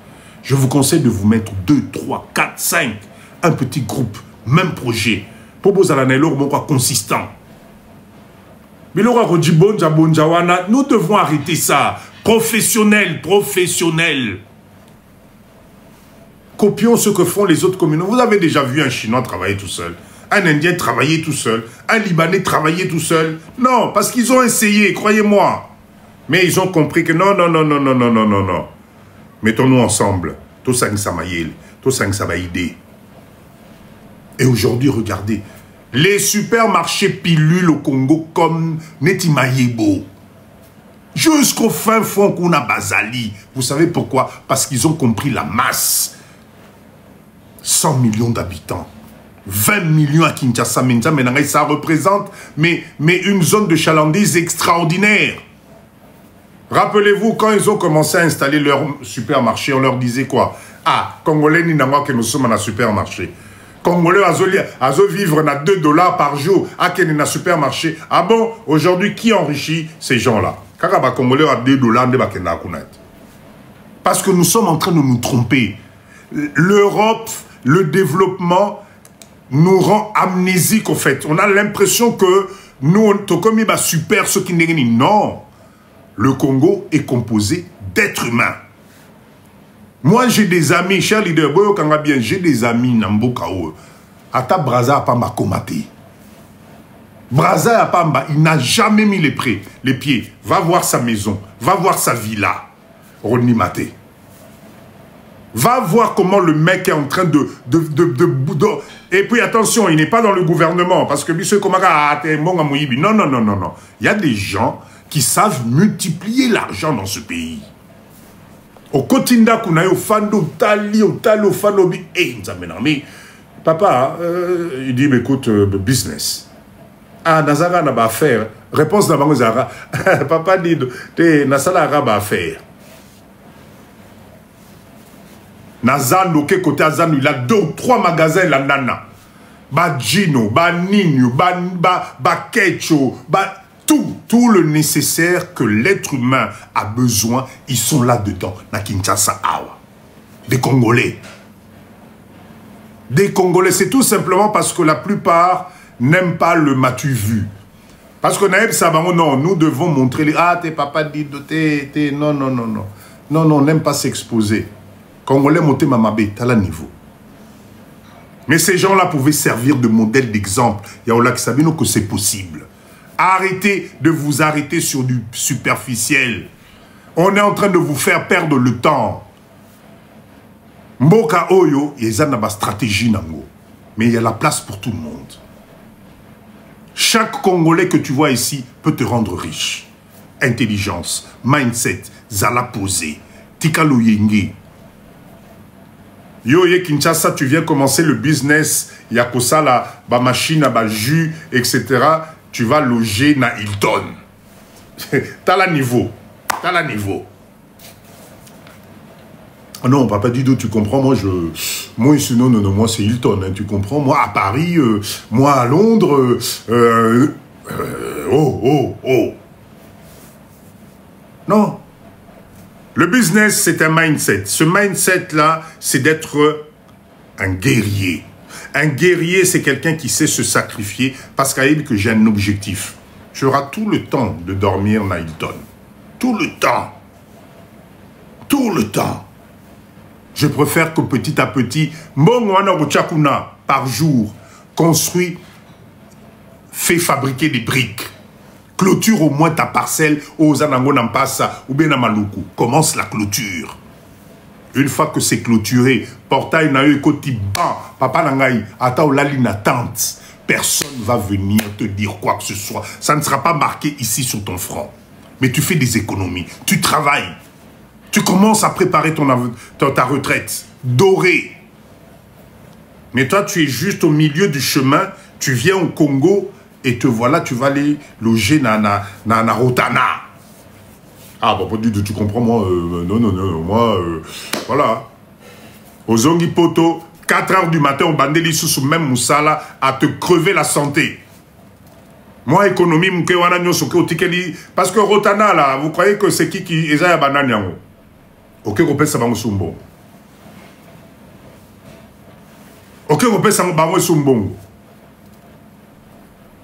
Je vous conseille de vous mettre 2, 3, 4, 5, un petit groupe, même projet. Pour vous aller consistant. Mais nous devons arrêter ça. Professionnel, professionnel. Copions ce que font les autres communautés. Vous avez déjà vu un Chinois travailler tout seul, un Indien travailler tout seul, un Libanais travailler tout seul. Non, parce qu'ils ont essayé, croyez-moi. Mais ils ont compris que non, non, non, non, non, non, non, non, non. Mettons-nous ensemble. Tout ça, ça m'a aidé. Tout ça, ça va aider. Et aujourd'hui, regardez. Les supermarchés pilules au Congo comme Netimayebo. Jusqu'au fin fond qu'on a Bazali. Vous savez pourquoi? Parce qu'ils ont compris la masse. 100 millions d'habitants. 20 millions à Kinshasa. Ça représente mais une zone de chalandise extraordinaire. Rappelez-vous, quand ils ont commencé à installer leur supermarché, on leur disait quoi? Ah, Congolais, ni n'importe que nous sommes dans un supermarché. Congolais, à vivre à $2 par jour, à quel est supermarché. Ah bon, aujourd'hui, qui enrichit ces gens-là? Car Congolais à $2, parce que nous sommes en train de nous tromper. L'Europe, le développement nous rend amnésiques, au fait. On a l'impression que nous, on comme il va super, ce qui n'est non. Le Congo est composé d'êtres humains. Moi, j'ai des amis, chers leaders, j'ai des amis, Nambokao. Ata Braza Apamba Komate. Braza Apamba, il n'a jamais mis les pieds. Va voir sa maison, va voir sa villa. Rodney Maté. Va voir comment le mec est en train de... Et puis attention, il n'est pas dans le gouvernement. Parce que non, non, non, non, non. Il y a des gens qui savent multiplier l'argent dans ce pays. Au Kotinda, au Fando, au Fando, mais papa, il dit, mais écoute, business. Ah, Nazara n'a pas affaire. Réponse de Zara. Papa dit, Nazara n'a pas affaire. Nazan, côté Azan, il a 2 ou 3 magasins, la nana. Ba Gino, ba Nino, ba Kecho, ba... Tout le nécessaire que l'être humain a besoin, ils sont là-dedans, na Kinshasa Awa. Des Congolais. Des Congolais, c'est tout simplement parce que la plupart n'aiment pas le m'as-tu vu. Parce que Naïb Sabango, non, nous devons montrer les... Ah, tes papas disent, non, non, non, non. Non, non, on n'aime pas s'exposer. Congolais, monter mamabé, t'as la niveau. Mais ces gens-là pouvaient servir de modèle d'exemple. Il y a Ola qui savait que c'est possible. Arrêtez de vous arrêter sur du superficiel. On est en train de vous faire perdre le temps. Mboka Oyo, il y a une stratégie. Mais il y a la place pour tout le monde. Chaque Congolais que tu vois ici peut te rendre riche. Intelligence, mindset, zala posé, tikalo yenge. Yo ye Kinshasa, tu viens commencer le business, yakosala, ba machine, ba jus, etc. Tu vas loger na Hilton. T'as la niveau. T'as la niveau. Ah non, papa Dido, tu comprends, moi ici, non, moi c'est Hilton, hein, tu comprends, moi à Paris, moi à Londres, oh. Non. Le business, c'est un mindset. Ce mindset-là, c'est d'être un guerrier. Un guerrier, c'est quelqu'un qui sait se sacrifier parce que j'ai un objectif. Tu auras tout le temps de dormir à Hilton. Tout le temps. Tout le temps. Je préfère que petit à petit, par jour, construit, fait fabriquer des briques. Clôture au moins ta parcelle aux Anango Nampasa ou bien à Maluku. Commence la clôture. Une fois que c'est clôturé, portail na eu koti ban, papa nangai, ata olali na tente. Personne va venir te dire quoi que ce soit. Ça ne sera pas marqué ici sur ton front. Mais tu fais des économies, tu travailles. Tu commences à préparer ta retraite. Dorée. Mais toi, tu es juste au milieu du chemin. Tu viens au Congo et te voilà, tu vas aller loger na Rotana. Ah, bon, tu comprends, moi, non, moi, voilà. Aux Zongi Poto, 4 heures du matin, au Bandeli sous même Moussala, à te crever la santé. Moi, économie, parce que Rotana, là, vous croyez que c'est qui est à Bananiango? Ok, repère ça bango sumbo. Ok, repère ça bango sumbo.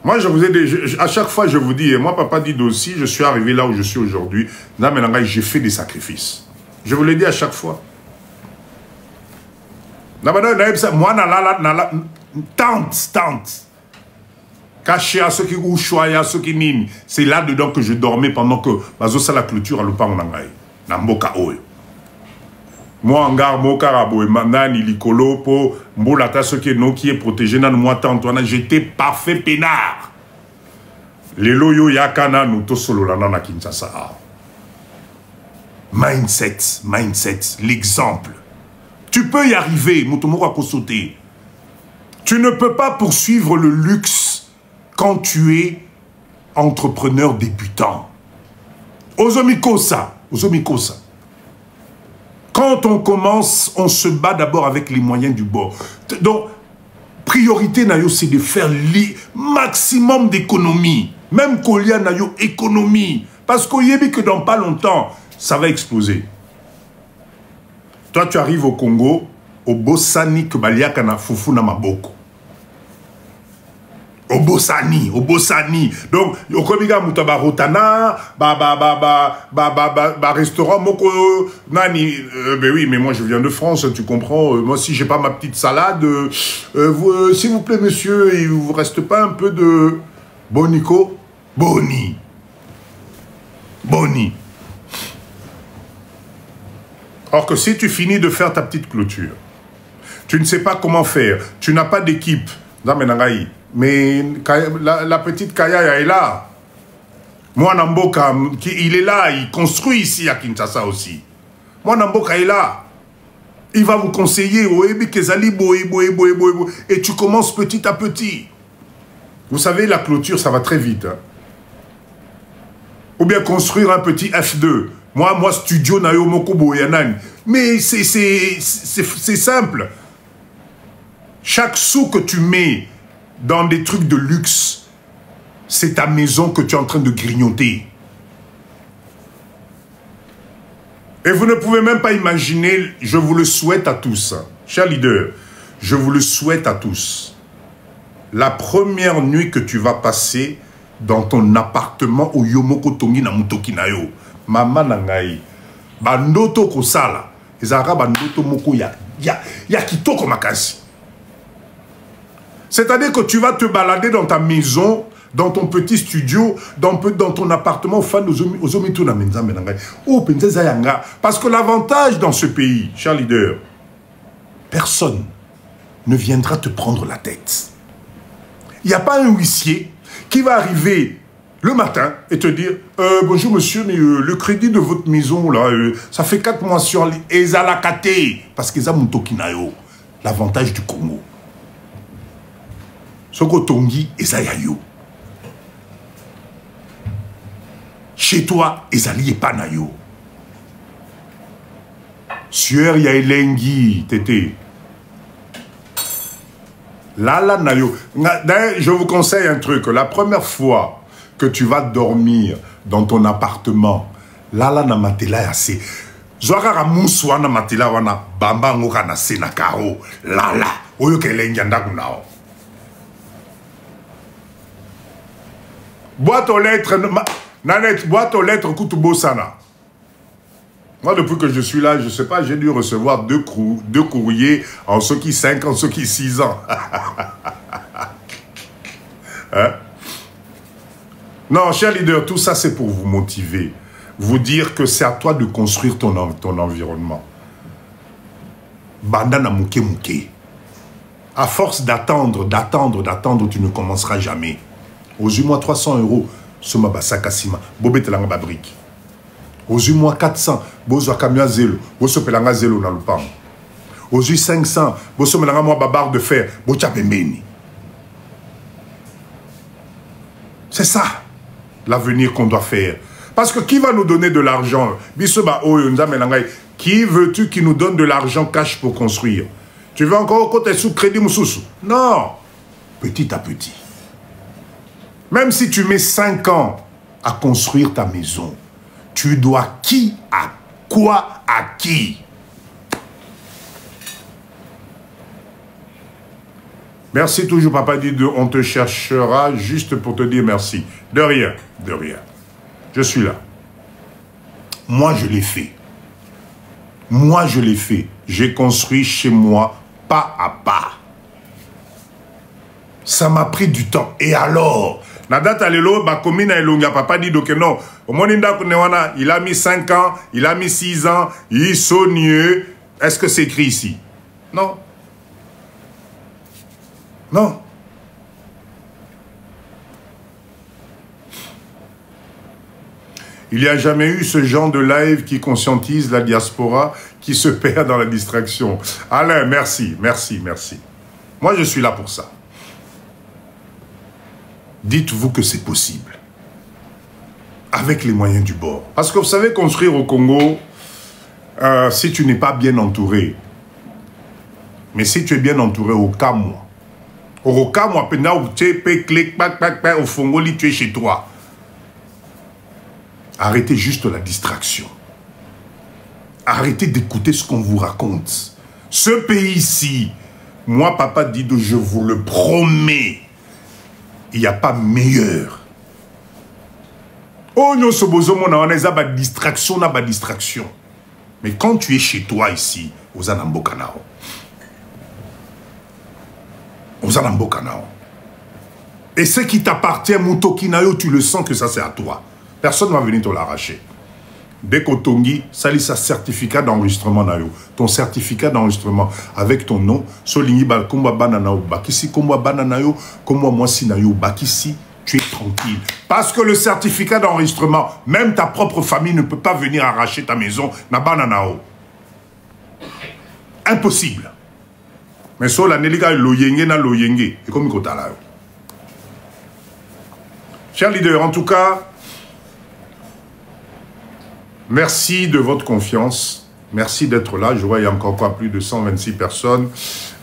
Moi, je vous ai dit, à chaque fois, je vous dis, et moi, papa dit aussi, je suis arrivé là où je suis aujourd'hui. J'ai fait des sacrifices. Je vous l'ai dit à chaque fois. Moi, tante. Caché à ceux qui ou choya, à ceux qui nient. C'est là-dedans que je dormais pendant que Bazosa la clôture à l'opang nangai. Namboka oyo. Moi, en gare, mon carabo, et manani, likolo, po, mbolata, ce qui est protégé, nan moi, Antoine, j'étais parfait peinard. Les loyo yakana, nous, to solo, la nana, Kinshasa. Mindset, l'exemple. Tu peux y arriver, Moutomoko a sauter. Tu ne peux pas poursuivre le luxe quand tu es entrepreneur débutant. Ozomikosa. Quand on commence, on se bat d'abord avec les moyens du bord. Donc, priorité, c'est de faire le maximum d'économies. Même qu'il y a économie. Parce qu'il y a que dans pas longtemps, ça va exploser. Toi, tu arrives au Congo, au Bossani, que Baliaka na fufu na maboko. Au Bossani. Donc, au Komiga Moutaba Rotana, restaurant, Moko, Nani, ben oui, mais moi je viens de France, tu comprends, moi si j'ai pas ma petite salade, s'il vous plaît monsieur, il vous reste pas un peu de Bonico? Boni. Or que si tu finis de faire ta petite clôture, tu ne sais pas comment faire, tu n'as pas d'équipe, mais la petite Kaya est là. Moi, Namboka, il est là, il construit ici à Kinshasa aussi. Moi, Namboka est là. Il va vous conseiller, et tu commences petit à petit. Vous savez, la clôture, ça va très vite. Hein. Ou bien construire un petit F2. Moi, studio Nayo Mokobo Yanan. Mais c'est simple. Chaque sou que tu mets dans des trucs de luxe, c'est ta maison que tu es en train de grignoter. Et vous ne pouvez même pas imaginer, je vous le souhaite à tous, chers leaders, je vous le souhaite à tous. La première nuit que tu vas passer dans ton appartement au Yomoko Tongi na Mutoki na yo, Mama Nangai, Bandoto Kosala, Ezara Bandoto Moko ya kitoko makasi. C'est-à-dire que tu vas te balader dans ta maison, dans ton petit studio, dans ton appartement, parce que l'avantage dans ce pays, cher leader, personne ne viendra te prendre la tête. Il n'y a pas un huissier qui va arriver le matin et te dire bonjour monsieur, mais le crédit de votre maison, là, ça fait 4 mois sur Ezalakate. Parce qu'ils ont Mutokinayo, l'avantage du Congo. Soko Tongi, Ezayayo. Chez toi, Ezali Epanayo. Sueur Yaelengi, tété. Là, Nayo. Je vous conseille un truc. La première fois que tu vas dormir dans ton appartement, là, na matela assez. Zoara Mouswa na matela wana bamba ngoka na senakaro. Là, oyo kelengi andakunao. Boîte aux lettres, Nanette, boîte aux lettres Kutubo Sana. Moi, depuis que je suis là, je ne sais pas, j'ai dû recevoir deux courriers en ce qui 5 ans, en ce qui 6 ans. Hein? Non, cher leader, tout ça, c'est pour vous motiver. Vous dire que c'est à toi de construire ton environnement. Bandana mouke mouke. À force d'attendre, tu ne commenceras jamais. Aujourd'hui, 300 €, soma basaka sima, bobete langa babrique. Aujourd'hui, 400, bozo kamia zelo, bozo pelanga zelo na lupam. Aujourd'hui, 500, bozo melanga moi babar de fer, bocha pembeni. C'est ça, l'avenir qu'on doit faire. Parce que qui va nous donner de l'argent? Bisoba oyo nza melangai, qui veux-tu qui nous donne de l'argent cash pour construire? Tu veux encore côté sous crédit moussoussou? Non, petit à petit. Même si tu mets 5 ans à construire ta maison, tu dois qui à quoi à qui? Merci toujours, papa dit, on te cherchera juste pour te dire merci. De rien, de rien. Je suis là. Moi, je l'ai fait. Moi, je l'ai fait. J'ai construit chez moi pas à pas. Ça m'a pris du temps. Et alors? Nadata lelo, bakomina elonga, papa dit donc non. Au moninda kunewana, il a mis 5 ans, il a mis 6 ans, il sonne. Est-ce que c'est écrit ici? Non. Non. Il n'y a jamais eu ce genre de live qui conscientise la diaspora qui se perd dans la distraction. Alain, merci, merci, merci. Moi, je suis là pour ça. Dites-vous que c'est possible. Avec les moyens du bord. Parce que vous savez, construire au Congo, si tu n'es pas bien entouré, mais si tu es bien entouré au Kamwa, au Kamwa, tu es chez toi. Arrêtez juste la distraction. Arrêtez d'écouter ce qu'on vous raconte. Ce pays-ci, moi, papa Dido, je vous le promets, il n'y a pas meilleur. Oh, non, on a distraction, distraction. Mais quand tu es chez toi ici, aux Anambokanao, et ce qui t'appartient, Mutokinayo, tu le sens que ça c'est à toi. Personne ne va venir te l'arracher. Dès qu'au Tongi, sali sa certificat d'enregistrement nayo. Ton certificat d'enregistrement avec ton nom, Solingi bal komba bananayo, bakisi komba bananayo, komba mwasi nayo, bakisi, tu es tranquille. Parce que le certificat d'enregistrement, même ta propre famille ne peut pas venir arracher ta maison na bananao. Impossible. Mais so la neliga loyenge na loyenge, et comme il là. Cher leader, en tout cas, merci de votre confiance. Merci d'être là. Je vois, il y a encore pas plus de 126 personnes.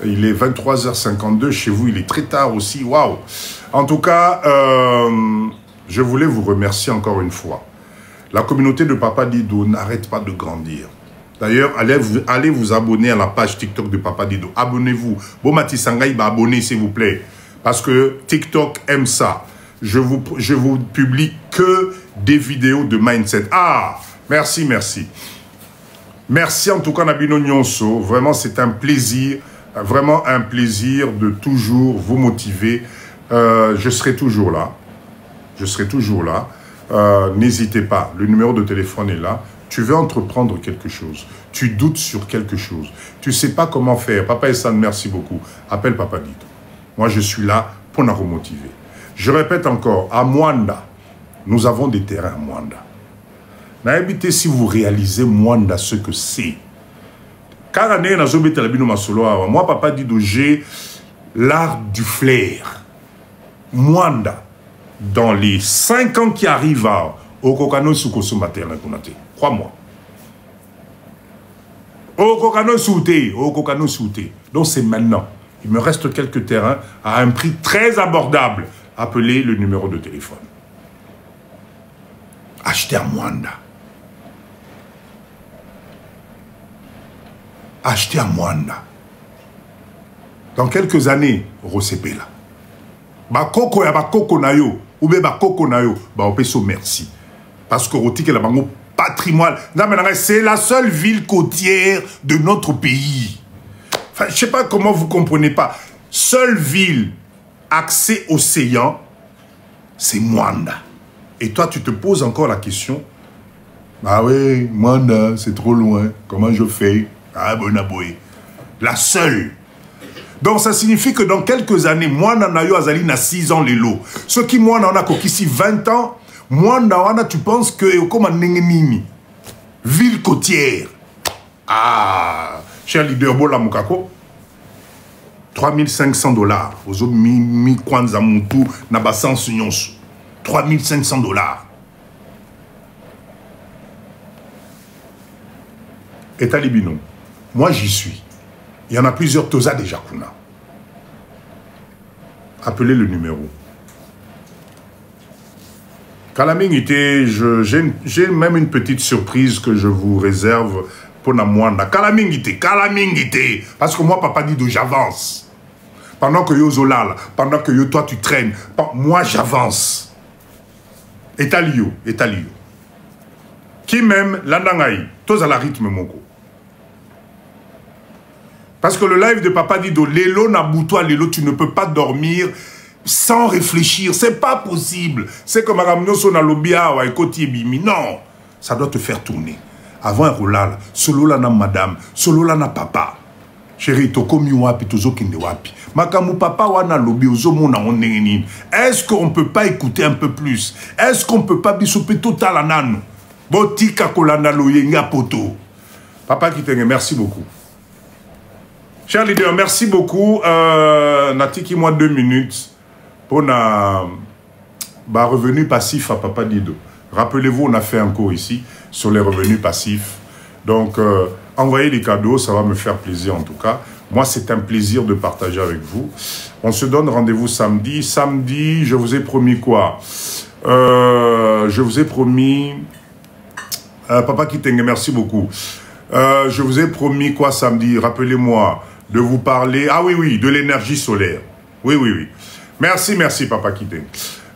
Il est 23h52. Chez vous, il est très tard aussi. Waouh! En tout cas, je voulais vous remercier encore une fois. La communauté de Papa Dido n'arrête pas de grandir. D'ailleurs, allez vous abonner à la page TikTok de Papa Dido. Abonnez-vous. Bomati Sangaï, abonnez s'il vous plaît. Parce que TikTok aime ça. Je vous publie que des vidéos de mindset. Ah! Merci, merci. Merci en tout cas Nabino Nyonso. Vraiment, c'est un plaisir. Vraiment un plaisir de toujours vous motiver. Je serai toujours là. Je serai toujours là. N'hésitez pas. Le numéro de téléphone est là. Tu veux entreprendre quelque chose. Tu doutes sur quelque chose. Tu ne sais pas comment faire. Papa Essan, merci beaucoup. Appelle Papa Dido. Moi, je suis là pour nous remotiver. Je répète encore, à Mwanda, nous avons des terrains à Mwanda. N'habitez si vous réalisez Mwanda ce que c'est. Car moi, papa dit que j'ai l'art du flair. Mwanda, dans les 5 ans qui arrivent, au Kokano Soukosoma terrain, crois-moi. Au Kokano Souté. Donc c'est maintenant. Il me reste quelques terrains à un prix très abordable. Appelez le numéro de téléphone. Achetez à Mwanda. Achetez à Mwanda. Dans quelques années, Rosepela. Bakoko ya bakoko na yo. Oube bakoko na yo. Ba opeso merci. Parce que Roti la bango patrimoine. C'est la seule ville côtière de notre pays. Enfin, je ne sais pas comment vous ne comprenez pas. Seule ville, accès océan, c'est Mwanda. Et toi, tu te poses encore la question. Ah oui, Mwanda, c'est trop loin. Comment je fais? Ah, bon aboye. La seule. Donc, ça signifie que dans quelques années, Mwanda na yo azali na 6 ans les lots. Ceux qui Mwanda on a ici 20 ans, Mwanda wana, tu penses que comme un nengenimi. Ville côtière. Ah, cher leader Bola Mukako, 3500 $. Ozo mi kwanza mutu na basansu nyonso. 3500 $. Et Talibino, moi j'y suis. Il y en a plusieurs Toza déjà Kuna. Appelez le numéro. Kalamingité, j'ai même une petite surprise que je vous réserve pour la Mwanda. Kalamingité. Parce que moi, papa dit que j'avance. Pendant que yo zolal, pendant que yo toi tu traînes, moi j'avance. Etalio. Qui même l'andangaï, tous à la rythme moko. Parce que le live de papa dit que Lélo Naboutoua, Lélo, tu ne peux pas dormir sans réfléchir. C'est pas possible. C'est comme Aramnoso na lobia ou Ekoti Bimi. Non, ça doit te faire tourner. Avant un roulal, solo la na madame, solo la na papa. Chérie, toko mi wapi, tozo kende wapi. Makamu papa wana lobi, ozo mona onengenin. Est-ce qu'on peut pas écouter un peu plus? Est-ce qu'on peut pas bisoper total anano? Botika kolana loyenga poto. Papa Kitenge, merci beaucoup. Cher leader, merci beaucoup. Natiki moi 2 minutes pour na revenu passif à Papa Dido. Rappelez-vous, on a fait un cours ici sur les revenus passifs. Donc, envoyez des cadeaux, ça va me faire plaisir en tout cas. Moi, c'est un plaisir de partager avec vous. On se donne rendez-vous samedi. Samedi, je vous ai promis quoi? Je vous ai promis... Papa Kitenge, merci beaucoup. Je vous ai promis quoi samedi? Rappelez-moi de vous parler... Ah oui, de l'énergie solaire. Oui. Merci, Papa Kitenge.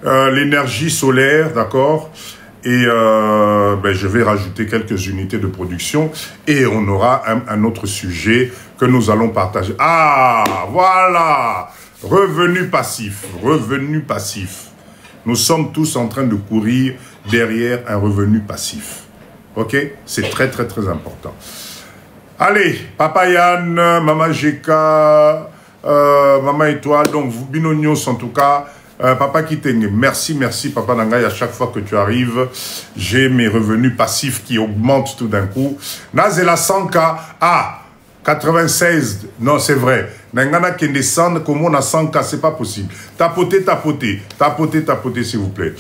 L'énergie solaire, d'accord? Et je vais rajouter quelques unités de production et on aura un autre sujet que nous allons partager. Ah, voilà! Revenu passif. Nous sommes tous en train de courir derrière un revenu passif. Ok? C'est très important. Allez, Papa Yann, Maman Jeka, Maman Étoile, donc vous binonios en tout cas. Papa Kitenge, merci Papa Nangaï, à chaque fois que tu arrives, j'ai mes revenus passifs qui augmentent tout d'un coup. Nazela 100K, 96, non c'est vrai. Nangana qui descend, comme on a 100K, c'est pas possible. Tapotez s'il vous plaît.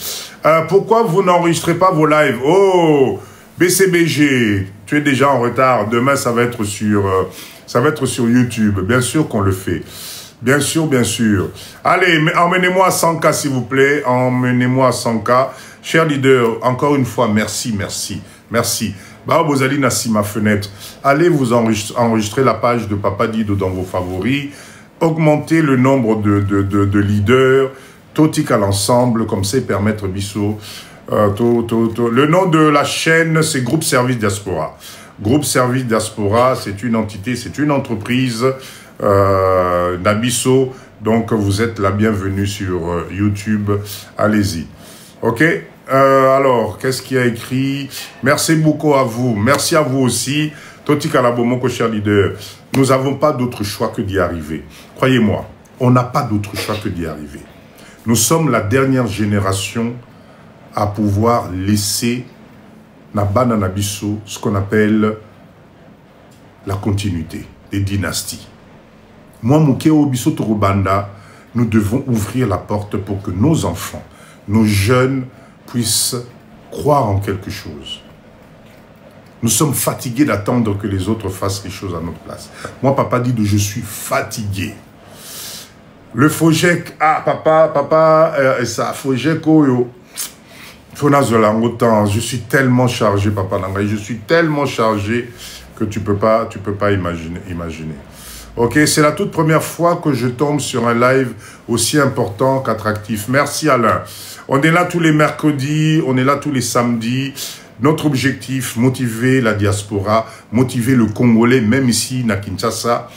Pourquoi vous n'enregistrez pas vos lives? Oh, BCBG, tu es déjà en retard. Demain, ça va être sur YouTube. Bien sûr qu'on le fait. Bien sûr. Allez, emmenez-moi à 100K, s'il vous plaît. Emmenez-moi à 100K. Cher leader, encore une fois, merci. Bah, Bozali Nassi, ma fenêtre. Allez vous enregistrer la page de Papa Dido dans vos favoris. Augmentez le nombre de leaders. Totik à l'ensemble, comme ça, permettre Bissot. Le nom de la chaîne, c'est Groupe Service Diaspora. Groupe Service Diaspora, c'est une entité, c'est une entreprise d'Abisso. Donc, vous êtes la bienvenue sur YouTube. Allez-y. OK? Alors, qu'est-ce qu'il y a écrit? Merci beaucoup à vous. Merci à vous aussi. Toti Kalabomoko, cher leader. Nous n'avons pas d'autre choix que d'y arriver. Croyez-moi. on n'a pas d'autre choix que d'y arriver. Nous sommes la dernière génération à pouvoir laisser Nabana Nabiso ce qu'on appelle la continuité des dynasties. Moi, Moukeo Biso Torobanda, nous devons ouvrir la porte pour que nos enfants, nos jeunes puissent croire en quelque chose. Nous sommes fatigués d'attendre que les autres fassent les choses à notre place. Moi, papa dit que je suis fatigué. Le Fojek, ah papa, ça, Fojek, oh, je suis tellement chargé, papa Nangaï, je suis tellement chargé que tu peux pas imaginer. Ok, c'est la toute première fois que je tombe sur un live aussi important qu'attractif. Merci Alain. On est là tous les mercredis, on est là tous les samedis. Notre objectif, motiver la diaspora, motiver le Congolais, même ici, à Kinshasa.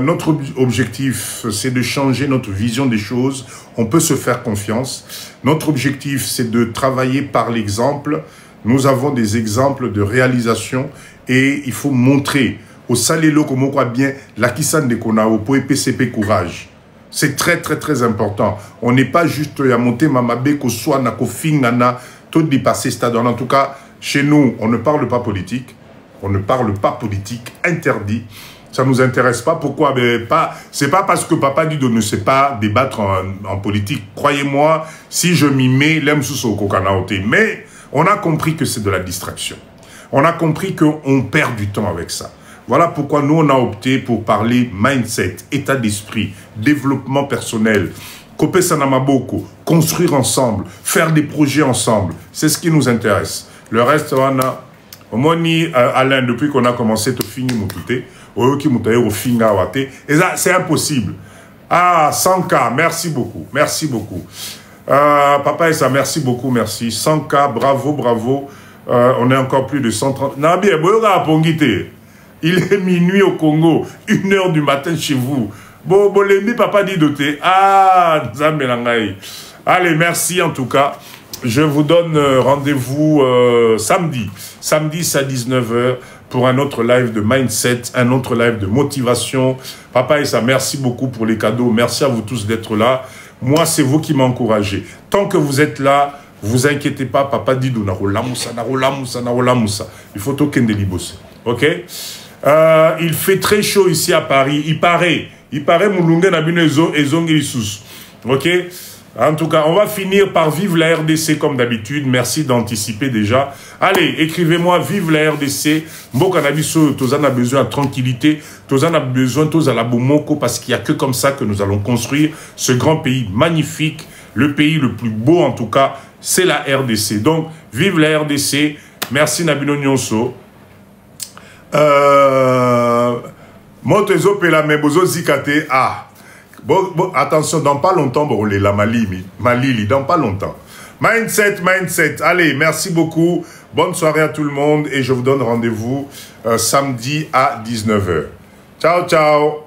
Notre objectif, c'est de changer notre vision des choses. On peut se faire confiance. Notre objectif, c'est de travailler par l'exemple. Nous avons des exemples de réalisation et il faut montrer au Salélo comme on croit bien la Kisan de Konao pour PCP courage. C'est très très très important. On n'est pas juste à monter Mamabe ko soit na ko fingana tout dépasser stade. En tout cas, chez nous, on ne parle pas politique. On ne parle pas politique, interdit. Ça ne nous intéresse pas. Pourquoi? C'est pas parce que papa dit de ne sait pas débattre en politique. Croyez-moi, si je m'y mets, l'aime sous au kokanaote. Mais on a compris que c'est de la distraction. On a compris qu'on perd du temps avec ça. Voilà pourquoi nous, on a opté pour parler mindset, état d'esprit, développement personnel, Kopé Sanamaboko, construire ensemble, faire des projets ensemble. C'est ce qui nous intéresse. Le reste, on a... Alain, depuis qu'on a commencé, tout fini, et ça, c'est impossible. Ah, 100K, merci beaucoup, merci beaucoup. Papa et ça, merci beaucoup, merci. 100K, bravo, bravo. On est encore plus de 130. Il est minuit au Congo, 1h du matin chez vous. Papa dit doté. Ah, Zambelangaï. Allez, merci en tout cas. Je vous donne rendez-vous samedi. Samedi, c'est à 19h pour un autre live de mindset, un autre live de motivation. Papa et ça, merci beaucoup pour les cadeaux. Merci à vous tous d'être là. Moi, c'est vous qui m'encouragez. Tant que vous êtes là, vous inquiétez pas. Papa dit il faut token de libosser. Ok? Il fait très chaud ici à Paris. Il paraît, Moulunga Nabino et ok? En tout cas, on va finir par vive la RDC comme d'habitude. Merci d'anticiper déjà. Allez, écrivez-moi vive la RDC. Mboka Nabiso, Tozan a besoin de tranquillité. Tozan a besoin de la Bomoko parce qu'il n'y a que comme ça que nous allons construire ce grand pays magnifique. Le pays le plus beau en tout cas, c'est la RDC. Donc, vive la RDC. Merci Nabino Nyonso. Motezo Pelamebozo Zikate. Ah. Bon, attention, dans pas longtemps, bon, la Malili, dans pas longtemps. Mindset. Allez, merci beaucoup. Bonne soirée à tout le monde et je vous donne rendez-vous samedi à 19h. Ciao, ciao.